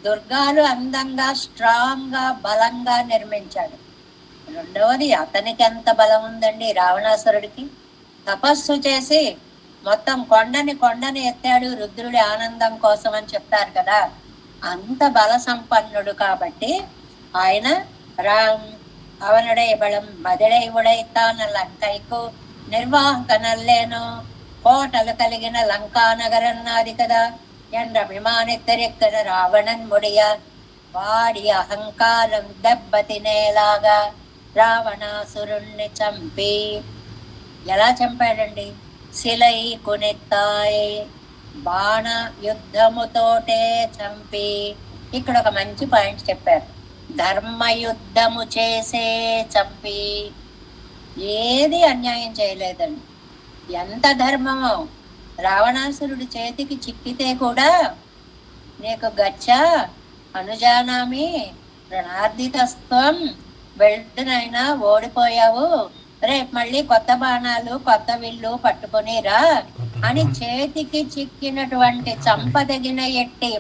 దుర్గాలు అందంగా, స్ట్రాంగ్ గా, బలంగా నిర్మించాడు. రెండవది, అతనికి ఎంత బలం ఉందండి రావణాసురుడికి. తపస్సు చేసి మొత్తం కొండని ఎత్తాడు రుద్రుడి ఆనందం కోసం అని చెప్తారు కదా. అంత బల సంపన్నుడు కాబట్టి ఆయన అవనుడై బలం మదిడై ఉడైతాన లంకైకు నిర్వాహకనల్లేను కోటలు కలిగిన లంకా నగరన్నాది కదా. ఎండ్రభిమానెత్తరెక్కన రావణన్ ముడియ వాడి అహంకారం దెబ్బతినేలాగా రావణాసురుణ్ణి చంపి, ఎలా చంపాడండి? శిలై కొనెత్తాయి, బాణ యుద్ధముతోటే చంపి. ఇక్కడ ఒక మంచి పాయింట్ చెప్పారు, ధర్మయుద్ధము చేసే చంపి. ఏది అన్యాయం చేయలేదండి. ఎంత ధర్మమో! రావణాసురుడి చేతికి చిక్కితే కూడా నీకు గచ్చ అనుజానామి ప్రణార్దితస్త్వం, వెళ్ళినైనా ఓడిపోయావు, రేపు మళ్ళీ కొత్త బాణాలు కొత్త విల్లు పట్టుకొని రా అని చేతికి చిక్కినటువంటి చంపదగిన ఎట్టి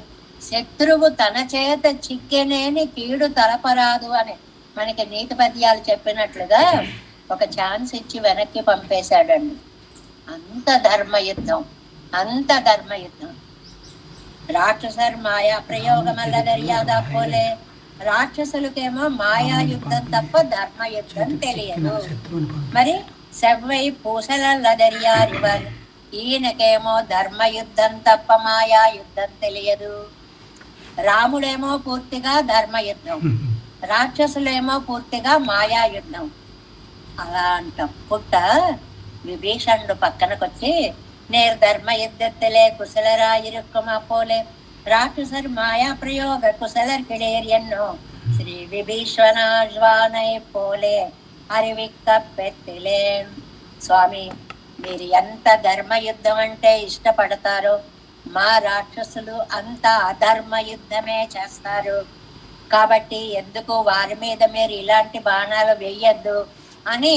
శత్రువు తన చేత చిక్కెనేని కీడు తలపరాదు అని మనకి నీతి పద్యాలు చెప్పినట్లుగా ఒక ఛాన్స్ ఇచ్చి వెనక్కి పంపేశాడండి. అంత ధర్మయుద్ధం, అంత ధర్మయుద్ధం. రాక్షసర్ మాయా ప్రయోగమల్ల దర్యాదా పోలే. రాక్షసులకేమో మాయా యుద్ధం తప్ప ధర్మయుద్ధం తెలియదు. మరి సెవ్వై పూసలల్ల దర్యారివర్, ఈయనకేమో ధర్మయుద్ధం తప్ప మాయా యుద్ధం తెలియదు. రాముడేమో పూర్తిగా ధర్మయుద్ధం, రాక్షసులేమో పూర్తిగా మాయా యుద్ధం. అలా అంటాం. పుట్ట విభీషణుడు పక్కనకొచ్చి, నేర్ ధర్మ యుద్ధத்திலே குசலராயிருக்குமா போலே ராட்சசர் மாயா பிரயோக குசலர் கிளேர் என்னோ శ్రీ విభీషణాజ్వానై పోలే అరివిక్క పెత్తిలే. స్వామి, మీరు ఎంత ధర్మయుద్ధం అంటే ఇష్టపడతారో, మా రాక్షసులు అంత అధర్మ యుద్ధమే చేస్తారు. కాబట్టి ఎందుకు వారి మీద మీరు ఇలాంటి బాణాలు వేయద్దు అని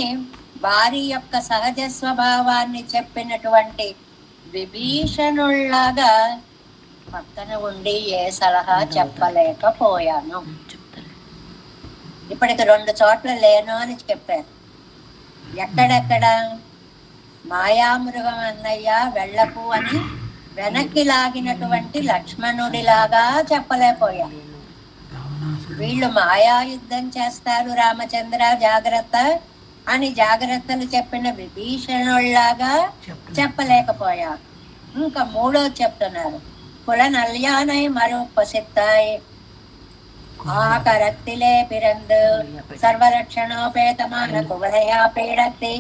వారి యొక్క సహజ స్వభావాన్ని చెప్పినటువంటి విభీషణుల్లాగా పక్కన ఉండి ఏ సలహా చెప్పలేకపోయాను. ఇప్పటికి 2 చోట్ల లేను అని చెప్పారు. ఎక్కడెక్కడ? మాయామృగం అన్నయ్య వెళ్ళకు అని వెనక్కి లాగినటువంటి లక్ష్మణుడిలాగా చెప్పలేకపోయా. వీళ్ళు మాయాయుద్ధం చేస్తారు రామచంద్ర జాగ్రత్త అని జాగ్రత్తలు చెప్పిన విభీషణుల్లాగా చెప్పలేకపోయా. ఇంకా 3వ చెప్తున్నారు, కుల నల్యానై మరుపసిత్తాయి ఆకరత్తిలే పిరందు సర్వరక్షణోపేతమాన కువలయా పీడత్తి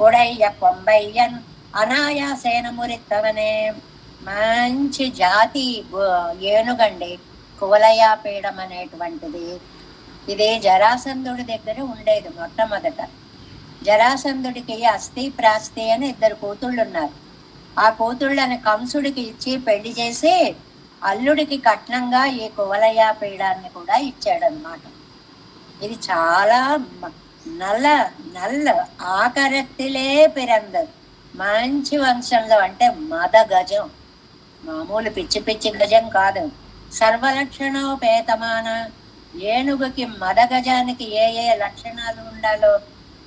ఉడయ్య కొంబయ్యన్ అనాయాసేన మురిత్తవనే. మంచి జాతి ఏనుగండి కువలయా పీడం అనేటువంటిది. ఇది జరాసంధుడి దగ్గర ఉండేది మొట్టమొదట. జరాసంధుడికి అస్థి ప్రాస్తి అని 2 కూతుళ్ళు ఉన్నారు. ఆ కూతుళ్ళని కంసుడికి ఇచ్చి పెళ్లి చేసి అల్లుడికి కట్నంగా ఈ కువలయా పీడాన్ని కూడా ఇచ్చాడనమాట. ఇది చాలా నల్ల ఆకరత్తిలే పిరందు, మంచి వంశంలో, అంటే మద గజం, మామూలు పిచ్చి పిచ్చి గజం కాదు. సర్వలక్షణోపేతమాన, ఏనుగుకి మద గజానికి ఏ ఏ లక్షణాలు ఉండాలో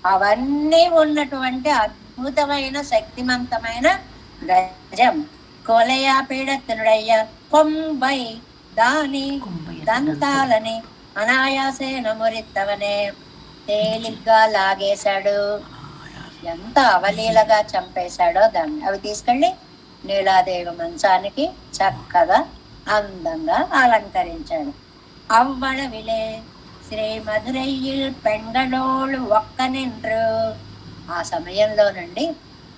అవన్నీ ఉన్నటువంటి అద్భుతమైన శక్తిమంతమైన గజం. కోలయా పీడత్తునుడయ్య కొంబై దాని దంతాలని అనాయాసేన మురిత్తవనే. తేలిగ్గా లాగేశాడు, ఎంత అవలీలగా చంపేశాడో దాన్ని. అవి తీసుకెళ్ళి నీలాదేవి మంచానికి చక్కగా అందంగా అలంకరించాడు. అవ్వళవిలే శ్రీ మధురైயில் పెంగళోళ్ళు ఒక్క నిండ్రు. ఆ సమయంలోనండి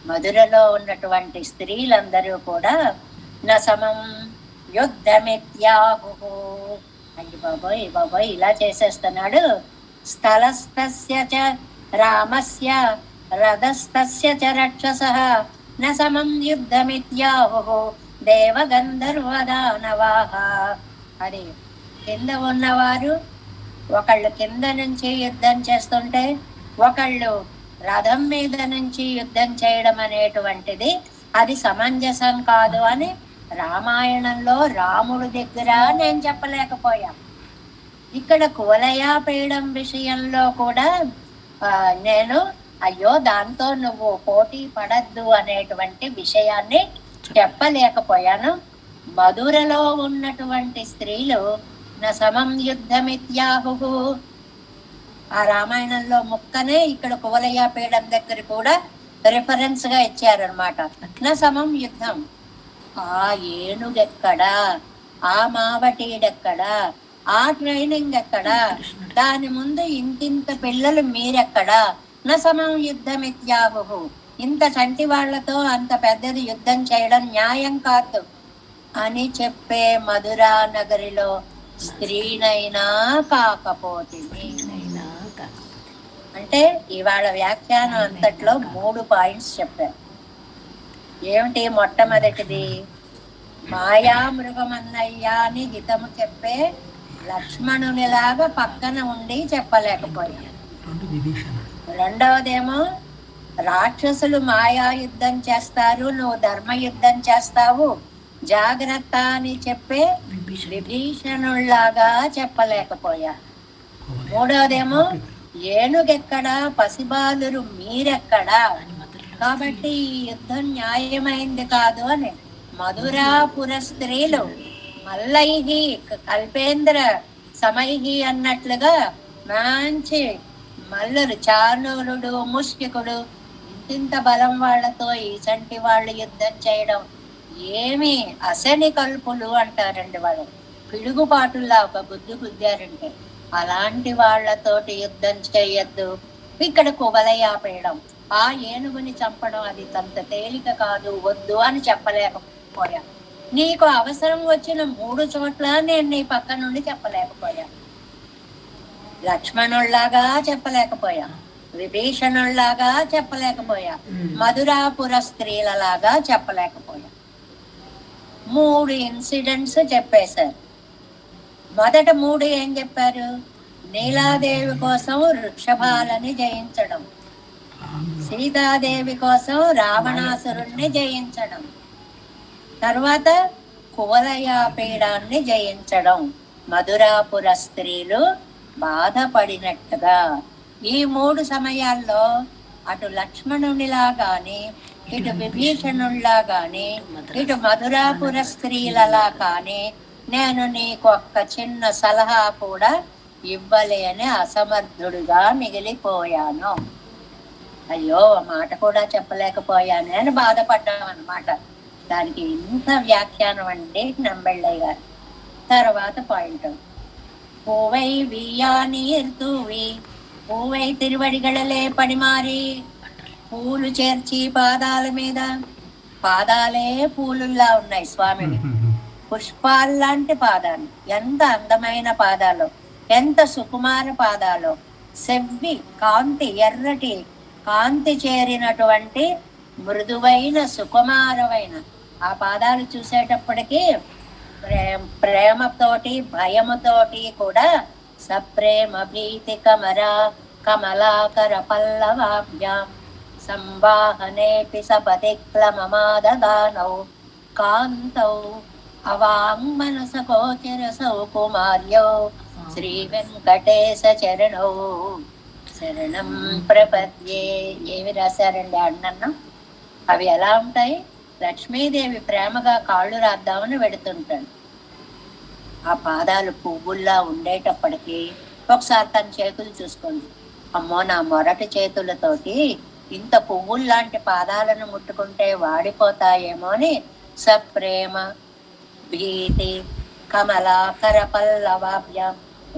మధురలో ఉన్నటువంటి స్త్రీలందరూ కూడా నసమం యుద్ధమిత్యాహు, అయ్యి బాబోయ్ ఇలా చేసేస్తున్నాడు. స్థలస్తస్య చ రామస్య రథస్తస్య చ రక్షసః నసమం యుద్ధమిత్యాహు దేవగంధర్వదానవాః. అది కింద ఉన్నవారు ఒకళ్ళు కింద నుంచి యుద్ధం చేస్తుంటే ఒకళ్ళు రథం మీద నుంచి యుద్ధం చేయడం అనేటువంటిది అది సమంజసం కాదు అని రామాయణంలో రాముడి దగ్గర నేను చెప్పలేకపోయా. ఇక్కడ కువలయా పీడం విషయంలో కూడా నేను అయ్యో దాంతో నువ్వు పోటీ పడద్దు అనేటువంటి విషయాన్ని చెప్పలేకపోయాను. మధురలో ఉన్నటువంటి స్త్రీలు నసమం యుద్ధమిత్యాహు, ఆ రామాయణంలో ముక్కనే ఇక్కడ కువలయా పీడం దగ్గర కూడా రిఫరెన్స్ గా ఇచ్చారనమాట. నసమం యుద్ధం. ఆ ఏనుగెక్కడా, ఆ మావటీడెక్కడా, ఆ ట్రైనింగ్ ఎక్కడా? దాని ముందు ఇంతింత పిల్లలు మీరెక్కడా? న సమం యుద్ధమిత్యాహు. ఇంత చంటి వాళ్లతో అంత పెద్దది యుద్ధం చేయడం న్యాయం కాదు అని చెప్పే మధురా నగరిలో స్త్రీనైనా కాకపోతే. అంటే ఇవాళ వ్యాఖ్యానం అంతట్లో 3 పాయింట్స్ చెప్పారు. ఏమిటి? మొట్టమొదటిది, మాయామృగమన్నయ్యా అని హితము చెప్పే లక్ష్మణునిలాగా పక్కన ఉండి చెప్పలేకపోయా. రెండవదేమో, రాక్షసులు మాయా యుద్ధం చేస్తారు, నువ్వు ధర్మయుద్ధం చేస్తావు, జాగ్రత్త అని చెప్పే విభీషణుల్లాగా చెప్పలేకపోయా. మూడవదేమో, ఏనుగెక్కడా, పసిబాలురు మీరెక్కడా, కాబట్టి ఈ యుద్ధం న్యాయమైంది కాదు అని మధురాపుర స్త్రీలు మల్లైహి కల్పేంద్ర సమైహి అన్నట్లుగా మంచి మల్లులు, చార్ణూరుడు, ముష్టికుడు, ఇంతింత బలం వాళ్లతో ఈ చంటి వాళ్ళు యుద్ధం చేయడం ఏమి అసని కల్పులు అంటారండి. వాళ్ళు పిడుగుపాటుల్లా ఒక గుద్దు గుద్దారంటే అలాంటి వాళ్లతోటి యుద్ధం చేయొద్దు. ఇక్కడ కువలయాపేయడం, ఆ ఏనుగుని చంపడం అది అంత తేలిక కాదు, వద్దు అని చెప్పలేకపోయా. నీకు అవసరం వచ్చిన 3 చోట్ల నేను నీ పక్క నుండి చెప్పలేకపోయా. లక్ష్మణుల్లాగా చెప్పలేకపోయా, విభీషణుల్లాగా చెప్పలేకపోయా, మధురాపుర స్త్రీలలాగా చెప్పలేకపోయా. 3 ఇన్సిడెంట్స్ చెప్పేశారు. మొదట 3 ఏం చెప్పారు? నీలాదేవి కోసం వృక్షభాలని జయించడం, సీతాదేవి కోసం రావణాసురుణ్ణి జయించడం, తర్వాత కువలయాపీడాన్ని జయించడం. మధురాపుర స్త్రీలు బాధపడినట్టుగా ఈ 3 సమయాల్లో అటు లక్ష్మణునిలా గాని, ఇటు విభీషణుల్లా గాని, ఇటు మధురాపుర స్త్రీలలా కానీ నేను నీకు ఒక్క చిన్న సలహా కూడా ఇవ్వలేని అసమర్థుడుగా మిగిలిపోయాను. అయ్యో, మాట కూడా చెప్పలేకపోయాను అని బాధపడ్డాం అన్నమాట. దానికి ఇంత వ్యాఖ్యానం అండి నంబెళ్ళయ్య గారు. తర్వాత పాయింట్, పూవై వీయానీర్ తూవి పూవై తిరువడిగళలే పడిమారి, పూలు చేర్చి పాదాల మీద, పాదాలే పూలుల్లా ఉన్నాయి స్వామివి, పుష్పాల్లాంటి పాదాలు, ఎంత అందమైన పాదాలు, ఎంత సుకుమార పాదాలు, సెవ్వి కాంతి, ఎర్రటి కాంతి చేరినటువంటి మృదువైన సుకుమారమైన ఆ పాదాలు చూసేటప్పటికీ ప్రేమతోటి భయముతోటి కూడా సప్రేమ భీతి కమలాకర పల్లవాభ్యాం సంవాహనేపి సపతిక్లమమాదదానౌ కాంతౌ అవాంగ్మనస కోచరసౌ కుమార్యౌ శ్రీ వెంకటేశ చరణౌ శరణం ప్రపద్యే. ఏమి రాశారండి అన్నన్నం? అవి ఎలా ఉంటాయి? లక్ష్మీదేవి ప్రేమగా కాళ్ళు రాద్దామని వెడుతుంటాడు. ఆ పాదాలు పువ్వుల్లా ఉండేటప్పటికీ ఒకసారి తన చేతులు చూసుకోండి. అమ్మో, నా మొరటి చేతులతోటి ఇంత పువ్వుల్లాంటి పాదాలను ముట్టుకుంటే వాడిపోతాయేమో అని సప్రేమ భీతి కమలాకర పల్లవాభ్యాం,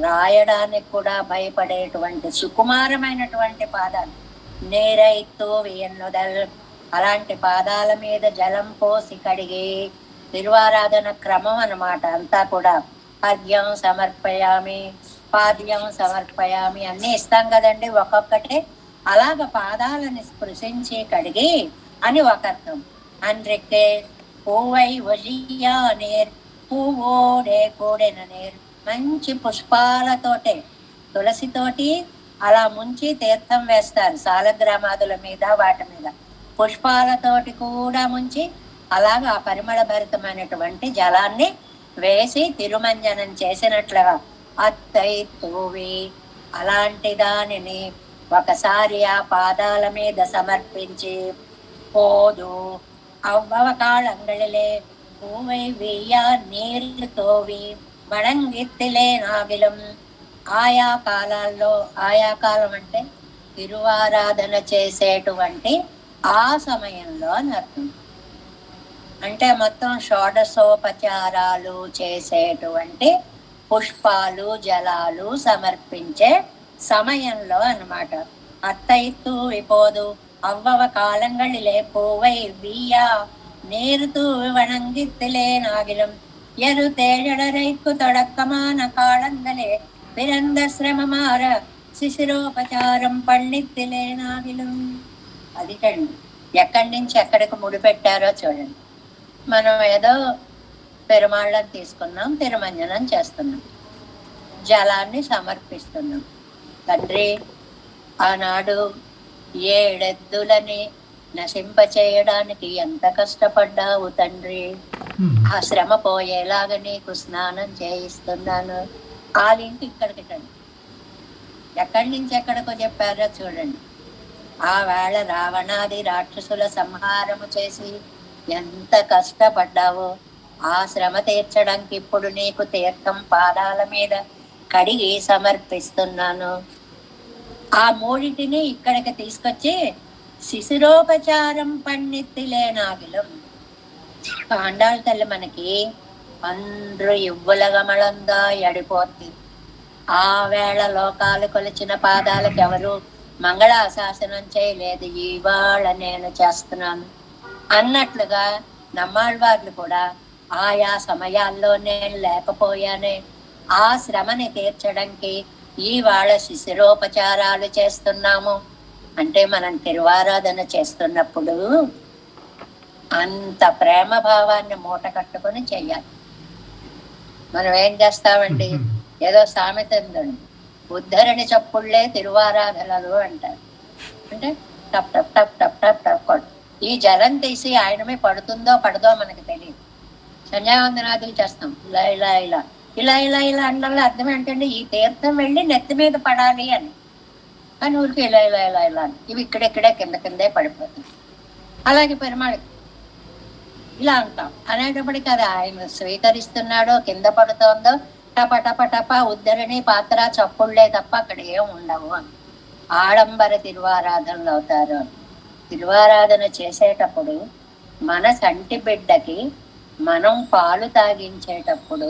రాయడానికి కూడా భయపడేటువంటి సుకుమారమైనటువంటి పాదాలు. నేరైతూ ఎన్నుదల్, అలాంటి పాదాల మీద జలం పోసి కడిగి, తిరువారాధన క్రమం అన్నమాట అంతా కూడా. అర్ఘ్యం సమర్పయామి, పాద్యం సమర్పయామి అన్నీ ఇస్తాం కదండి ఒక్కొక్కటే. అలాగ పాదాలని స్పృశించి కడిగి అని ఒక అర్థం. అన్రిక్కే పూవై వజియా నేర్ పువ్వోడే కూడిన నేర్, మంచి పుష్పాలతోటే తులసితోటి అలా ముంచి తీర్థం వేస్తారు సాలగ్రామాదుల మీద, వాటి మీద పుష్పాలతోటి కూడా ముంచి అలాగా ఆ పరిమళ భరితమైనటువంటి జలాన్ని వేసి తిరుమంజనం చేసినట్లుగా అత్తై తూవి, అలాంటి దానిని ఒకసారి ఆ పాదాల మీద సమర్పించి పోదు అవ్వవ కాళంగళిలే పూవై వెయ్య నీరు తోవి వడంగిత్తిలే నాగిలం. ఆయా కాలాల్లో, ఆయా కాలం అంటే తిరువారాధన చేసేటువంటి ఆ సమయంలో అర్థం. అంటే మొత్తం షోడశోపచారాలు చేసేటువంటి పుష్పాలు జలాలు సమర్పించే సమయంలో అన్నమాట. అత్త ఇత్తు విపోదు అవ్వవ కాలంగళిలే పూవై వీయా நேருத்து வணங்கித்திலே நாகிலும் எரு தேழடரைக்கு தொடக்கமான காலங்களே பிறந்த శ్రమమార శిశిరోపచారం పళ్ళిత్తిలే నాగిలం. అది కండి ఎక్కడి నుంచి ఎక్కడికి ముడిపెట్టారో చూడండి. మనం ఏదో పెరుమాళ్ళని తీసుకున్నాం, తిరుమంజనం చేస్తున్నాం, జలాన్ని సమర్పిస్తున్నాం. తండ్రి, ఆనాడు ఏడెద్దులని నశింప చేయడానికి ఎంత కష్టపడ్డావు తండ్రి. ఆ శ్రమ పోయేలాగా నీకు స్నానం చేయిస్తున్నాను. ఆ లింక్ ఇక్కడికి రండి. ఎక్కడి నుంచి ఎక్కడికో చెప్పారో చూడండి. ఆ వేళ రావణాది రాక్షసుల సంహారము చేసి ఎంత కష్టపడ్డావో ఆ శ్రమ తీర్చడానికి ఇప్పుడు నీకు తీర్థం పాదాల మీద కడిగి సమర్పిస్తున్నాను. ఆ మూడిటిని ఇక్కడికి తీసుకొచ్చి శిశిరోపచారం పన్నెత్తిలే నాగిలం. ఆండాళ్ళ తల్లి మనకి అందరూ ఇవ్వులగమళంగా ఎడిపోద్ది. ఆ వేళ లోకాలు కొలిచిన పాదాలకు ఎవరు మంగళాశాసనం చేయలేదు, ఇవాళ నేను చేస్తున్నాను అన్నట్లుగా నమ్మాళ్ళవార్లు కూడా ఆయా సమయాల్లో నేను లేకపోయానే ఆ శ్రమని తీర్చడానికి ఇవాళ శిశిరోపచారాలు చేస్తున్నాము. అంటే మనం తిరువారాధన చేస్తున్నప్పుడు అంత ప్రేమ భావాన్ని మూట కట్టుకొని చెయ్యాలి. మనం ఏం చేస్తామండి, ఏదో సామెత ఉందండి, ఉద్ధరణి చప్పుళ్లే తిరువారాధనలు అంటారు. అంటే టప్ టప్ టప్ టప్ టప్ టప్ కొడు. ఈ జలం తీసి ఆయనమే పడుతుందో పడదో మనకు తెలియదు. సంధ్యావందనాదులు చేస్తాం, ఇలా ఇలా ఇలా ఇలా ఇలా ఇలా అనడంలో అర్థం ఏంటంటే ఈ తీర్థం వెళ్ళి నెత్తి మీద పడాలి అని. కానీ ఊరికి ఇలా ఇలా ఇలా ఇలా అని ఇవి ఇక్కడెక్కడే కింద కిందే పడిపోతుంది. అలాగే పెరుమాళకి ఇలా అంటాం అనేటప్పటికి అది ఆయన స్వీకరిస్తున్నాడో కింద పడుతోందో టప టప టప ఉద్ధరణి పాత్ర చప్పుళ్లే తప్ప అక్కడ ఏం ఉండవు అని. ఆడంబర తిరువారాధనలు అవుతారు. తిరువారాధన చేసేటప్పుడు మన సంటి బిడ్డకి మనం పాలు తాగించేటప్పుడు,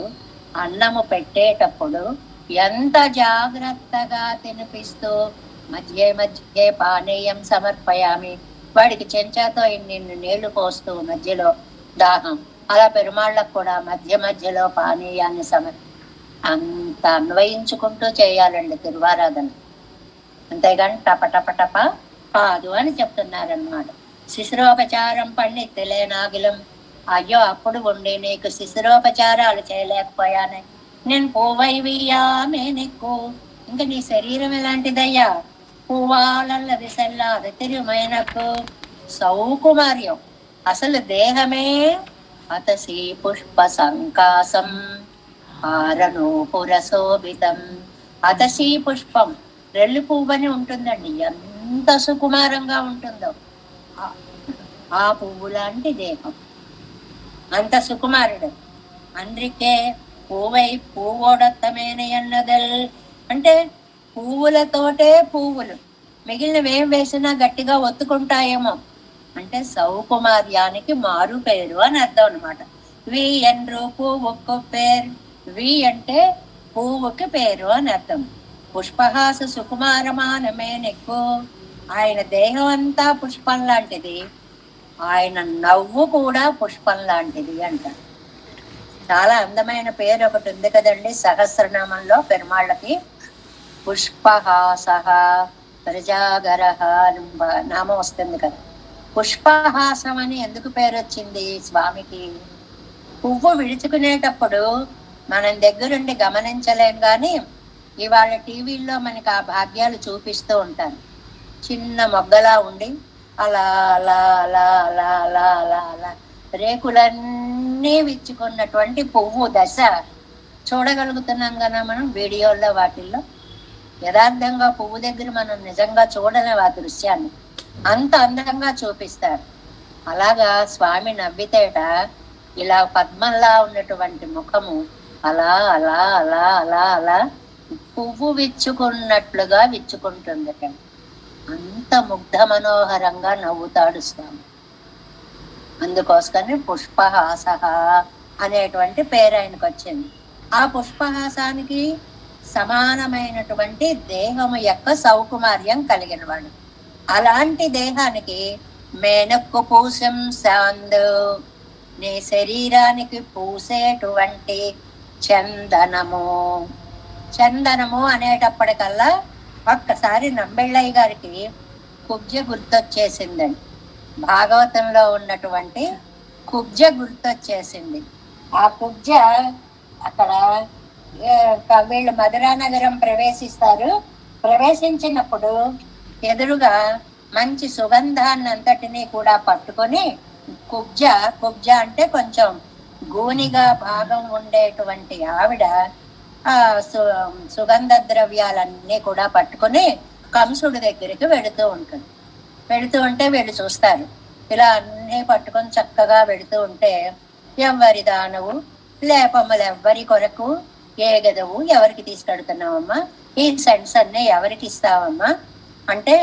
అన్నము పెట్టేటప్పుడు ఎంత జాగ్రత్తగా తినిపిస్తూ మధ్య మధ్య పానీయం సమర్పయామి, వాడికి చెంచాతో ఇన్ని నీళ్లు పోస్తూ మధ్యలో దాహం, అలా పెరుమాళ్ళకు కూడా మధ్య మధ్యలో పానీయాన్ని అంత అన్వయించుకుంటూ చేయాలండి తిరువారాధన. అంతేగాని టప టప టప కాదు అని చెప్తున్నారన్నమాట. శిశిరోపచారం పళ్ళెత్తిలే నాగిలం. అయ్యో అప్పుడు ఉండి నీకు శిశిరోపచారాలు చేయలేకపోయానే, నేను పూవైవియామే నీకు. ఇంకా నీ శరీరం ఎలాంటిదయ్యా, పూవాలన్నది సెల్లాది తిరుమైనకు సౌకుమార్యం. అసలు దేహమే అతసి పుష్ప సంకాసం ఆరనూపురశోభితం. అతసి పుష్పం రెల్లి పువ్వని ఉంటుందండి, ఎంత సుకుమారంగా ఉంటుందో. ఆ పువ్వు లాంటి దేహం, అంత సుకుమారుడు. అందుకే పూవై పూవోడత్తమేన ఎన్నదల్. అంటే పువ్వులతోటే పువ్వులు, మిగిలినవేం వేసినా గట్టిగా ఒత్తుకుంటాయేమో. అంటే సౌకుమార్యానికి మారు పేరు అని అర్థం అనమాట. వి ఎన్రు పువ్వుకు పేరు. వి అంటే పువ్వుకి పేరు అని అర్థం. పుష్పహాస సుకుమారమానమే నెక్కు. ఆయన దేహం అంతా పుష్పం లాంటిది, ఆయన నవ్వు కూడా పుష్పం లాంటిది అంటారు. చాలా అందమైన పేరు ఒకటి ఉంది కదండి సహస్రనామంలో పెరుమాళ్ళకి. పుష్పహాస ప్రజాగర నామం వస్తుంది కదా. పుష్పహాసం అని ఎందుకు పేరు వచ్చింది స్వామికి? పువ్వు విడుచుకునేటప్పుడు మనం దగ్గరుండి గమనించలేం, కానీ ఇవాళ టీవీల్లో మనకి ఆ భాగ్యాలు చూపిస్తూ ఉంటారు. చిన్న మొగ్గలా ఉండి అలా అలా అలా అలా అలా అలా అలా రేకులన్నీ విచ్చుకున్నటువంటి పువ్వు దశ చూడగలుగుతున్నాం కదా మనం వీడియోల్లో. వాటిల్లో యథార్థంగా పువ్వు దగ్గర మనం నిజంగా చూడలేం ఆ దృశ్యాన్ని, అంత అందంగా చూపిస్తారు. అలాగా స్వామి నవ్వితేట ఇలా పద్మంలా ఉన్నటువంటి ముఖము అలా అలా అలా అలా అలా పువ్వు విచ్చుకున్నట్లుగా విచ్చుకుంటుంది. అంత ముగ్ధ మనోహరంగా నవ్వుతాడు స్వామి. అందుకోసమని పుష్పహాస అనేటువంటి పేరు ఆయనకు వచ్చింది. ఆ పుష్పహాసానికి సమానమైనటువంటి దేహము యొక్క సౌకుమార్యం కలిగిన వాడు. అలాంటి దేహానికి మేనక్కు పూసం శాందు, నీ శరీరానికి పూసేటువంటి చందనము. చందనము అనేటప్పటికల్లా ఒక్కసారి నంబెళ్ళయ్య గారికి కుబ్జ గుర్తొచ్చేసిందండి. భాగవతంలో ఉన్నటువంటి కుబ్జ గుర్తొచ్చేసింది. ఆ కుబ్జ అక్కడ వీళ్ళు మధురానగరం ప్రవేశిస్తారు. ప్రవేశించినప్పుడు ఎదురుగా మంచి సుగంధాన్ని అంతటినీ కూడా పట్టుకొని కుబ్జ అంటే కొంచెం గూనిగా భాగం ఉండేటువంటి ఆవిడ ఆ సుగంధ ద్రవ్యాలన్నీ కూడా పట్టుకొని కంసుడి దగ్గరికి వెళుతూ ఉంటుంది. వెళుతూ ఉంటే వీళ్ళు చూస్తారు. ఇలా అన్నీ పట్టుకొని చక్కగా వెళుతూ ఉంటే, ఎవరి దానవు లేపమ్మలు ఎవ్వరి కొరకు ఏ గదవు ఎవరికి తీసుకెడుతున్నావమ్మా, ఈ సెంట్స్ అన్నీ ఎవరికి ఇస్తావమ్మా అంటే,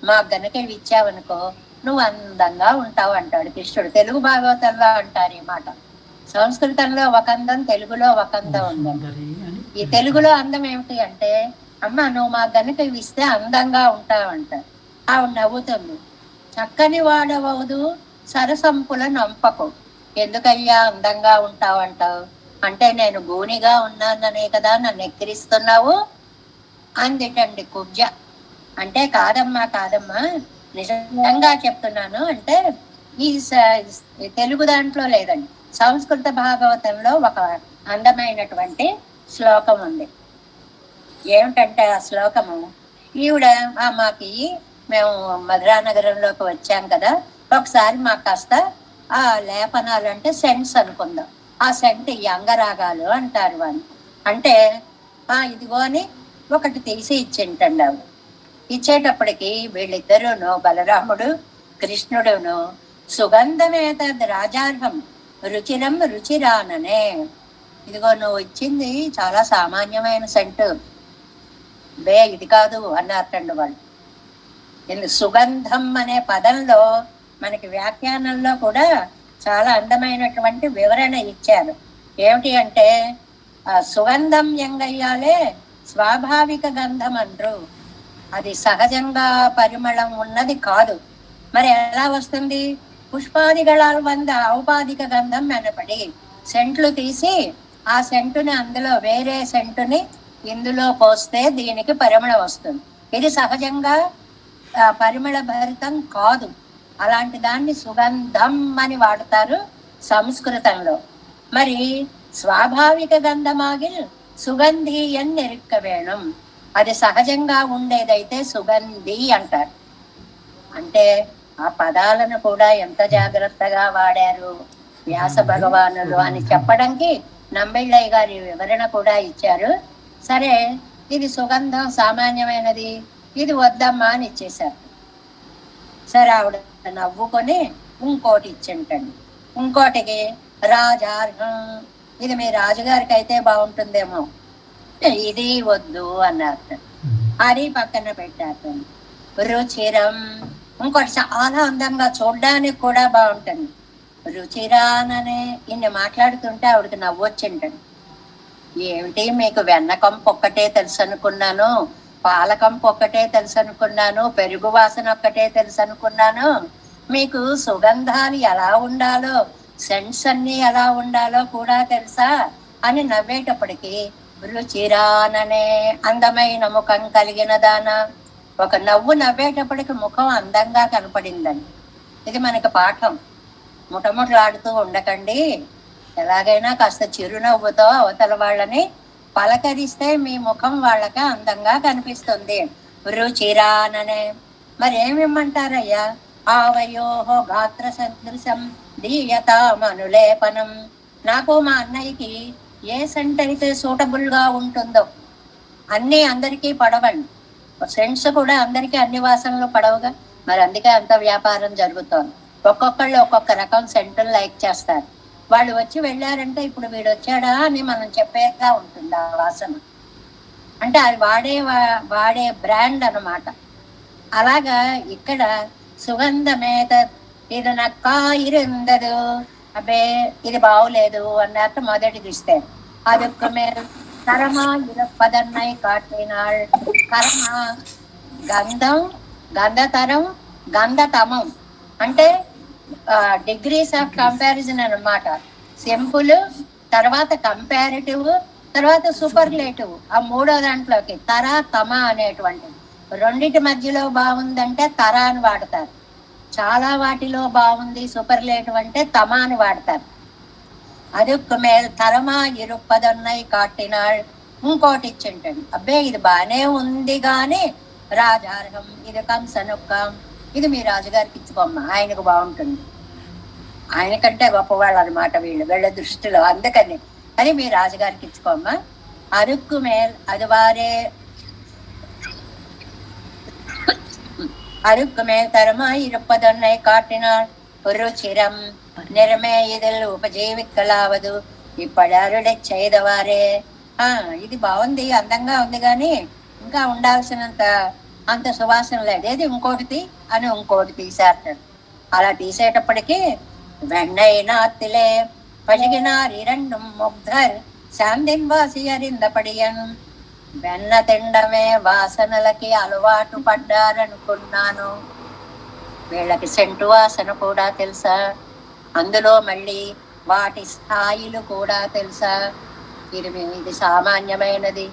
మా గనక ఇవి ఇచ్చావనుకో నువ్వు అందంగా ఉంటావు అంటాడు కృష్ణుడు. తెలుగు భాగవతంలో అంటారు ఈ మాట. సంస్కృతంలో ఒక అందం, తెలుగులో ఒక అందం ఉందండి. ఈ తెలుగులో అందం ఏమిటి అంటే, అమ్మ నువ్వు మా గనక ఇవి ఇస్తే అందంగా ఉంటావంట. ఆవిడ నవ్వుతుంది. చక్కని వాడవదు సరసంపుల నంపకు, ఎందుకయ్యా అందంగా ఉంటావంటావు అంటే, నేను గూనిగా ఉన్నాననే కదా నన్ను ఎక్కిరిస్తున్నావు అందిటండి కుబ్జ. అంటే కాదమ్మా నిజంగా చెప్తున్నాను అంటే, ఈ తెలుగు దాంట్లో లేదండి, సంస్కృత భాగవతంలో ఒక అందమైనటువంటి శ్లోకం ఉంది. ఏమిటంటే ఆ శ్లోకము, ఈవిడ మాకి మేము మధురానగరంలోకి వచ్చాం కదా, ఒకసారి మాకు కాస్త ఆ లేపనాలు అంటే సెంట్స్ అనుకుందాం, ఆ సెంట్ ఈ అంగరాగాలు అంటారు వాళ్ళు. అంటే ఇదిగో అని ఒకటి తీసి ఇచ్చింటండి ఆవిడ. ఇచ్చేటప్పటికి వీళ్ళిద్దరూను, బలరాముడు కృష్ణుడును, సుగంధమేతద్ రాజార్హం రుచిరం రుచిరాననే, ఇదిగో నువ్వు ఇచ్చింది చాలా సామాన్యమైన సెంటు బే, ఇది కాదు అన్నారటండి వాళ్ళు. సుగంధం అనే పదంలో మనకి వ్యాఖ్యానంలో కూడా చాలా అందమైనటువంటి వివరణ ఇచ్చారు. ఏమిటి అంటే, సుగంధం ఎంగయ్యాలే స్వాభావిక గంధం అంటారు, అది సహజంగా పరిమళం ఉన్నది కాదు. మరి ఎలా వస్తుంది? పుష్పాదిగళ వంద ఔపాధిక గంధం అనపడి సెంట్లు తీసి ఆ సెంటుని అందులో వేరే సెంటుని ఇందులో పోస్తే దీనికి పరిమళం వస్తుంది. ఇది సహజంగా పరిమళ భరితం కాదు. అలాంటి దాన్ని సుగంధం అని వాడతారు సంస్కృతంలో. మరి స్వాభావిక గంధమాగిల్ సుగంధీయన్ నెరుక్క వేణం, అది సహజంగా ఉండేదైతే సుగంధి అంటారు. అంటే ఆ పదాలను కూడా ఎంత జాగ్రత్తగా వాడారు వ్యాస భగవానులు అని చెప్పడానికి నంబెళ్ళయ్య గారి వివరణ కూడా ఇచ్చారు. సరే, ఇది సుగంధం సామాన్యమైనది, ఇది వద్దమ్మా అని ఇచ్చేశారు. సరే, ఆవిడ నవ్వుకొని ఇంకోటి ఇచ్చింటండి. ఇంకోటికి రాజార్హం, ఇది మీ రాజుగారికి అయితే బాగుంటుందేమో, ఇది వద్దు అన్నారు. అది పక్కన పెట్టారు. రుచిరం, ఇంకోటి చాలా అందంగా చూడడానికి కూడా బాగుంటుంది, రుచిరాననే. ఇన్ని మాట్లాడుతుంటే ఆవిడకి నవ్వొచ్చింటండి. ఏమిటి మీకు వెన్నకంపు ఒక్కటే తెలుసు అనుకున్నాను, పాలకంపు ఒక్కటే తెలుసు అనుకున్నాను, పెరుగు వాసన ఒక్కటే తెలుసు అనుకున్నాను, మీకు సుగంధాలు ఎలా ఉండాలో, సెంట్స్ అన్ని ఎలా ఉండాలో కూడా తెలుసా అని నవ్వేటప్పటికి, రుచిరాననే అందమైన ముఖం కలిగిన దాన. ఒక నవ్వు నవ్వేటప్పటికి ముఖం అందంగా కనపడిందండి. ఇది మనకి పాఠం. ముఠముఠలాడుతూ ఉండకండి, ఎలాగైనా కాస్త చిరునవ్వుతో అవతల వాళ్ళని పలకరిస్తే మీ ముఖం వాళ్ళకి అందంగా కనిపిస్తుంది. రుచిరాననే. మరి ఏమిమ్మంటారయ్యా? ఆవయోహో గాత్ర సదృశం దీయతామనులేపనం, నాకు మా అన్నయ్యకి ఏ సెంట్ అయితే సూటబుల్ గా ఉంటుందో, అన్నీ అందరికీ పడవండి, సెంట్స్ కూడా అందరికీ అన్ని వాసనలు పడవుగా, మరి అందుకే అంత వ్యాపారం జరుగుతోంది. ఒక్కొక్కళ్ళు ఒక్కొక్క రకం సెంటులు లైక్ చేస్తారు. వాళ్ళు వచ్చి వెళ్ళారంటే ఇప్పుడు వీడు వచ్చాడా అని మనం చెప్పేలా ఉంటుంది ఆ వాసన. అంటే అది వాడే బ్రాండ్ అన్నమాట. అలాగా ఇక్కడ సుగంధమేత ఇది నక్కా ఇరుందదు, అబ్బే ఇది బాగులేదు అన్నట్టు మొదటిది ఇస్తే, அதுக்கு மேல் கரமா இருப்பதன்னை காட்டினாள். కరమ గంధం, గంధతరం, గంధతమం అంటే డిగ్రీస్ ఆఫ్ కంపారిజన్ అన్నమాట. సింపుల్, తర్వాత కంపారిటివ్, తర్వాత సూపర్లేటివ్. ఆ మూడో దాంట్లోకి తర తమ అనేటువంటిది. రెండింటి మధ్యలో బాగుందంటే తర అని వాడతారు. చాలా వాటిలో బాగుంది సూపర్లేటివ్ అంటే తమ అని వాడతారు. அதுக்கு மேல் తరమా ఇరుప్పదన్నై కాటినాள். ఇంకోటి ఇచ్చింటండి, అబ్బే ఇది బానే ఉంది గాని రాజార్హం, ఇది కంసనుక్కం, ఇది మీ రాజుగారికి ఇచ్చుకోమ్మా, ఆయనకు బాగుంటుంది. ఆయన కంటే గొప్పవాళ్ళు అనమాట వీళ్ళ దృష్టిలో. అందుకని అది మీ రాజుగారికి ఇచ్చుకోమ్మా. అరుక్కు మేల్ అది వారే அருக்கு மேல் தரமாய் இருப்பதொன்னை காட்டினாள். ருச்சிரம் నిరమే ఇదిల్ ఉపజీవికలావదు ఇప్పుడు అరుడే చేయదవారే. ఇది బాగుంది, అందంగా ఉంది, కానీ ఇంకా ఉండాల్సినంత అంత సువాసన లేదు, ఏది ఇంకోటిది అని ఇంకోటి తీసేస్తాడు. అలా తీసేటప్పటికి వెన్నైనాత్తిలే పలిగినారు ఇరండు ముగ్ధర్ శాంతిన్ వాసి అరిందపడియన్. వెన్న తిండమే వాసనలకి అలవాటు పడ్డారనుకున్నాను. వీళ్ళకి సెంటు వాసన కూడా తెలుసా, అందులో మళ్ళీ వాటి స్థాయిలు కూడా తెలుసా. ఇది సామాన్యమైనది,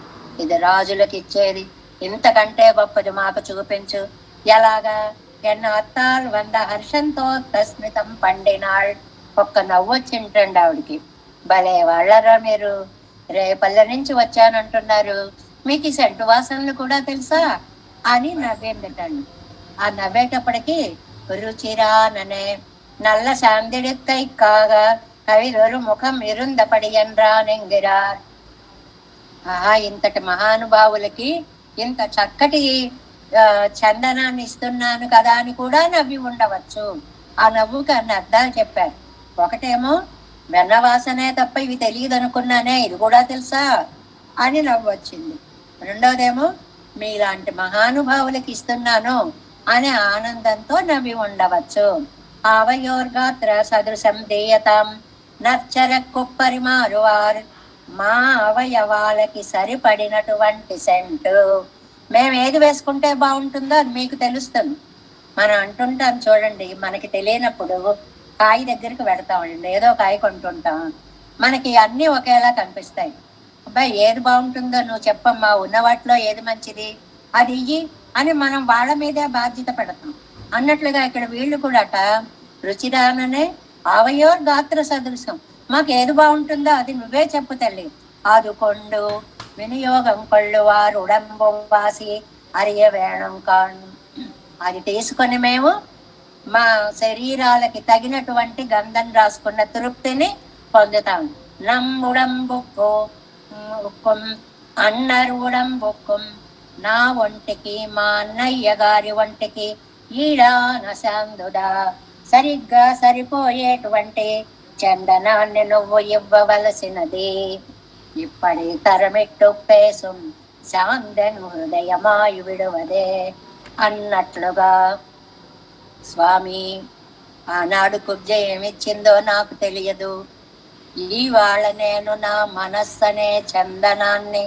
ఇది రాజులకు ఇచ్చేది, ఇంతకంటే గొప్పది మాకు చూపించు. ఎలాగా? ఎన్న అత్తాల్ 100 హర్షంతో తస్మితం పండినాள். ఒక్క నవ్వు వచ్చింటండి ఆవిడికి. భలే వాళ్ళరా మీరు, రేపల్లె నుంచి వచ్చానంటున్నారు, మీకు ఈ సెంటు వాసనలు కూడా తెలుసా అని నవ్వేందటండి. ఆ నవ్వేటప్పటికి రుచిరాననే நல்ல சாந்திடுக்கைக்காக కవిదొరు ముఖం ఇరుందపడియన్రానెంగిరార్. ఇంతటి మహానుభావులకి ఇంత చక్కటి చందనాన్ని ఇస్తున్నాను కదా అని కూడా నవ్వి ఉండవచ్చు. ఆ నవ్వుకి అన్ని అర్థాలు చెప్పారు. ఒకటేమో వెన్నవాసనే తప్ప ఇవి తెలియదు అనుకున్నానే, ఇది కూడా తెలుసా అని నవ్వు వచ్చింది. రెండోదేమో మీలాంటి మహానుభావులకి ఇస్తున్నాను అనే ఆనందంతో నవ్వి ఉండవచ్చు. ఆవయోర్గాత్ర సదృశం దేయతాం నర్చర కుప్పరిమారువారు. మా అవయవాలకి సరిపడినటువంటి సెంటు మేము ఏది వేసుకుంటే బాగుంటుందో అది మీకు తెలుస్తుంది. మనం అంటుంటాం చూడండి, మనకి తెలియనప్పుడు కాయ దగ్గరికి పెడతామండి, ఏదో కాయ కొంటుంటాం, మనకి అన్నీ ఒకేలా కనిపిస్తాయి. అబ్బాయి ఏది బాగుంటుందో నువ్వు చెప్పమ్మా, ఉన్న వాటిలో ఏది మంచిది అది ఇయ్యి అని మనం వాళ్ళ మీదే బాధ్యత పెడతాం. అన్నట్లుగా ఇక్కడ వీళ్ళు కూడా రుచిరాననే ఆవయోర్ గాత్ర సదృశం, మాకు ఏది బాగుంటుందో అది నువ్వే చెప్పు తల్లి. ఆదుకొండు వినియోగం కొళ్ళు వారు ఉడంబు వాసి అరియ వేణం కాను. అది తీసుకొని మేము మా శరీరాలకి తగినటువంటి గంధం రాసుకున్న తృప్తిని పొందుతాం. నమ్ముడంబుక్కు ఉక్కుం అన్నరుడంబుక్కుం. నా ఒంటికి మా అన్నయ్య గారి ఒంటికి ఈడానశాందుడా సరిగ్గా సరిపోయేటువంటి చందనాన్ని నువ్వు ఇవ్వవలసినది. ఇప్పటి తరమిట్టు పేసుం శాందన్ హృదయమాయు విడువదే అన్నట్లుగా. స్వామి ఆనాడు కుబ్జ ఏమిచ్చిందో నాకు తెలియదు, ఇవాళ నేను నా మనస్సనే చందనాన్ని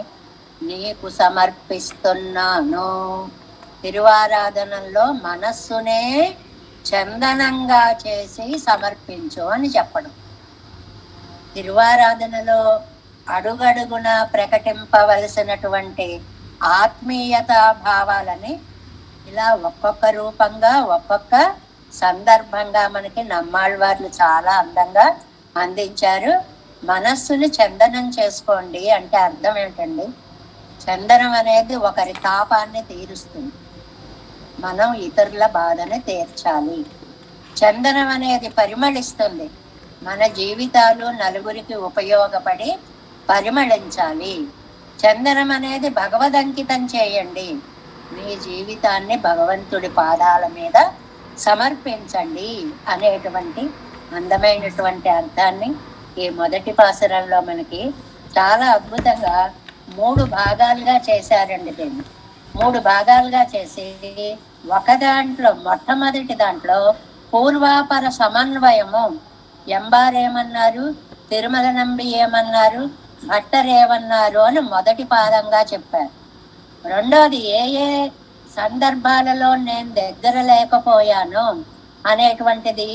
నీకు సమర్పిస్తున్నాను. తిరువారాధనలో మనస్సునే చందనంగా చేసి సమర్పించు అని చెప్పడం. తిరువారాధనలో అడుగడుగున ప్రకటింపవలసినటువంటి ఆత్మీయత భావాలని ఇలా ఒక్కొక్క రూపంగా ఒక్కొక్క సందర్భంగా మనకి నమ్మాళ్ళవార్లు చాలా అందంగా అందించారు. మనస్సుని చందనం చేసుకోండి అంటే అర్థం ఏంటండి? చందనం అనేది ఒకరి తాపాన్ని తీరుస్తుంది, మనం ఇతరుల బాధని తీర్చాలి. చందనం అనేది పరిమళిస్తుంది, మన జీవితాలు నలుగురికి ఉపయోగపడి పరిమళించాలి. చందనం అనేది భగవదంకితం చేయండి, మీ జీవితాన్ని భగవంతుడి పాదాల మీద సమర్పించండి అనేటువంటి అందమైనటువంటి అర్థాన్ని ఈ మొదటి పాసురంలో మనకి చాలా అద్భుతంగా 3 భాగాలుగా చేశారండి. దీన్ని 3 భాగాలుగా చేసి ఒక దాంట్లో మొట్టమొదటి దాంట్లో పూర్వాపర సమన్వయము, ఎంబార్ ఏమన్నారు, తిరుమల నంబి ఏమన్నారు, భట్టర్ ఏమన్నారు అని మొదటి పాదంగా చెప్పారు. రెండోది ఏ ఏ సందర్భాలలో నేను దగ్గర లేకపోయాను అనేటువంటిది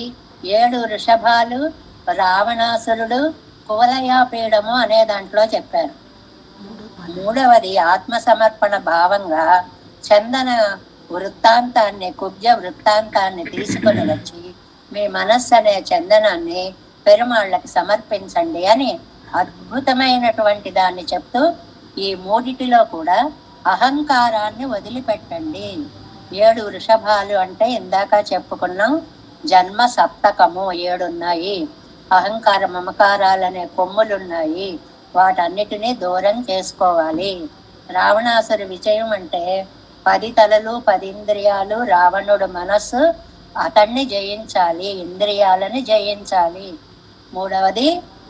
7 వృషభాలు, రావణాసురుడు, కువలయాపీడము అనే దాంట్లో చెప్పారు. మూడవది ఆత్మసమర్పణ భావంగా చందన వృత్తాంతాన్ని, కుబ్జ వృత్తాంతాన్ని తీసుకొని వచ్చి మీ మనస్సు అనే చందనాన్ని పెరుమాళ్ళకి సమర్పించండి అని అద్భుతమైనటువంటి దాన్ని చెప్తూ ఈ మూడిటిలో కూడా అహంకారాన్ని వదిలిపెట్టండి. 7 వృషభాలు అంటే ఇందాక చెప్పుకున్నాం, జన్మ సప్తకము 7 ఉన్నాయి. అహంకార మమకారాలనే కొమ్ములున్నాయి, వాటన్నిటినీ దూరం చేసుకోవాలి. రావణాసురి విజయం అంటే 10 తలలు 10 ఇంద్రియాలు, రావణుడు మనస్సు, అతన్ని జయించాలి, ఇంద్రియాలని జయించాలి. మూడవది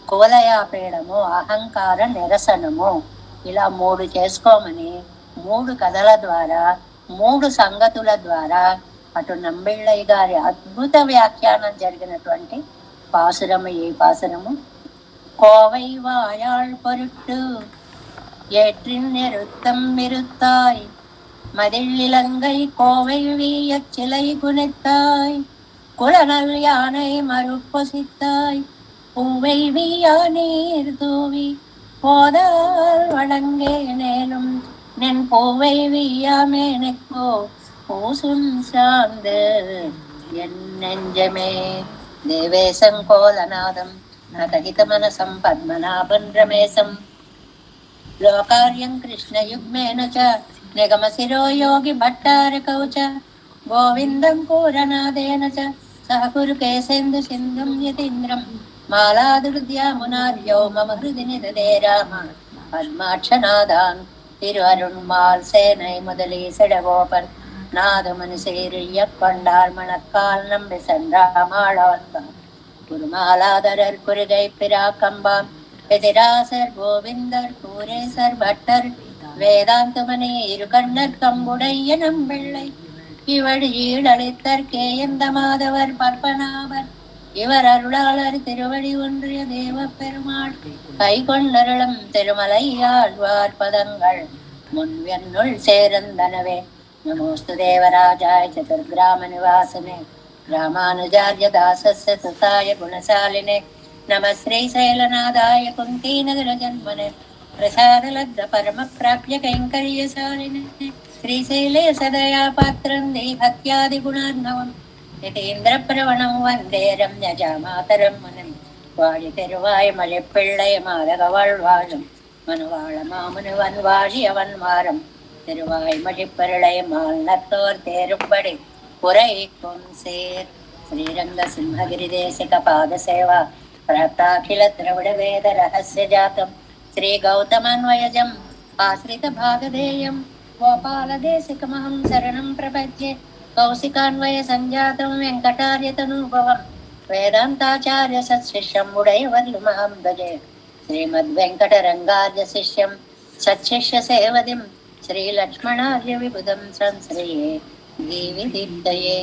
కువలయాపీడము, అహంకార నిరసనము. ఇలా 3 చేసుకోమని 3 కథల ద్వారా, 3 సంగతుల ద్వారా అటు నంబిళ్ళయ్య గారి అద్భుత వ్యాఖ్యానం జరిగినటువంటి పాసురము ఈ పాసురము. கோவை வாயாள் பொருட்டு ஏற்றின் நிறுத்தம் மிருத்தாய் மதிழிலங்கை கோவை வீயச் சிலை குனித்தாய் குளநல் யானை மறுப்பொசித்தாய் பூவை வீயா நீர் தூவி போதால் வழங்கே நேலும் நின் பூவை வீயாமேனுக்கோ பூசும் சார்ந்து என் நெஞ்சமே. தேவேசம் கோலநாதம் నహితమనసం పద్మనాభం రమేశం లోకార్యం కృష్ణయుగ్మేన చ నిగమశిరో యోగి భట్టారకౌ చ గోవిందం పూరనాదేన చ సహకురు కేశేందు సింధుం యతీంద్రం మాలాదుర్ద్యామునార్యో మమ హృది నిదదే రామ పద్మాక్షనాదాన్ తిరు అరుణ్మాల్ సేనై முதலி செடகோபன் நாதமனு சேரிய கொண்டார் மணக்கால் நம்பி சென்றாமாளான் குருமாலாதரர் குருகை பிராக்கம்பாம் எதிராசர் கோவிந்தர் கூரேசர் பட்டர் வேதாந்தமணி இருகண்ணர் கம்புடைய நம்பிள்ளை இவள் ஈழளித்தர் கேயந்த மாதவர் பற்பனாவர் இவர் அருளாளர் திருவடி ஒன்றிய தேவ பெருமாள் கை கொண்டருளம் திருமலை ஆழ்வார் பதங்கள் முன்வென்னுள் சேரந்தனவே. நமோஸ்து தேவராஜாய சதுர்கிராம நிவாசனே రామానుజార్య దాసస్య సుతాయ గుణశాలినే నమ శ్రీశైలనాథాయ కుంతీనగర జన్మనే ప్రసాదలబ్ధ పరమ ప్రాప్య కైంకర్యశాలినే శ్రీశైలే సదయా పాత్రం దేహత్యాది గుణార్ణవం యతీంద్ర ప్రవణం వందే రమ్యజామాతరం మనం వాడి తెరువాయ మలెప్పిళ్ళయ మాలగవాళ్వాళం మనువాళ మామును వన్వాழியவன் வாரம் திருவாய் மழிப்பருளை மால்நத்தோர் தேரும்படி புரைக்கும் சேர். శ్రీరంగ సింహగిరిదేశిక పాదసేవా ప్రాప్తాఖిల ద్రవిడ వేద రహస్య జాతం శ్రీ గౌతమన్వయజం ఆశ్రిత భాగధేయం గోపాలదేశికమహం శరణం ప్రపద్యే కౌశికాన్వయ సంజాతం వెంకటార్యతనూభవం వేదాంతాచార్య సత్శిష్యం ఉడయవల్లుమహం భజే శ్రీమద్వెంకటరంగార్య శిష్యం సత్శిష్య సేవదిం శ్రీలక్ష్మణార్య విబుధం సంశ్రయే దేవిదీప్తయే.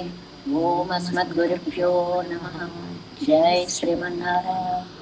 ఓం అస్మద్గురుభ్యో నమః. జై శ్రీమన్నారాయణ.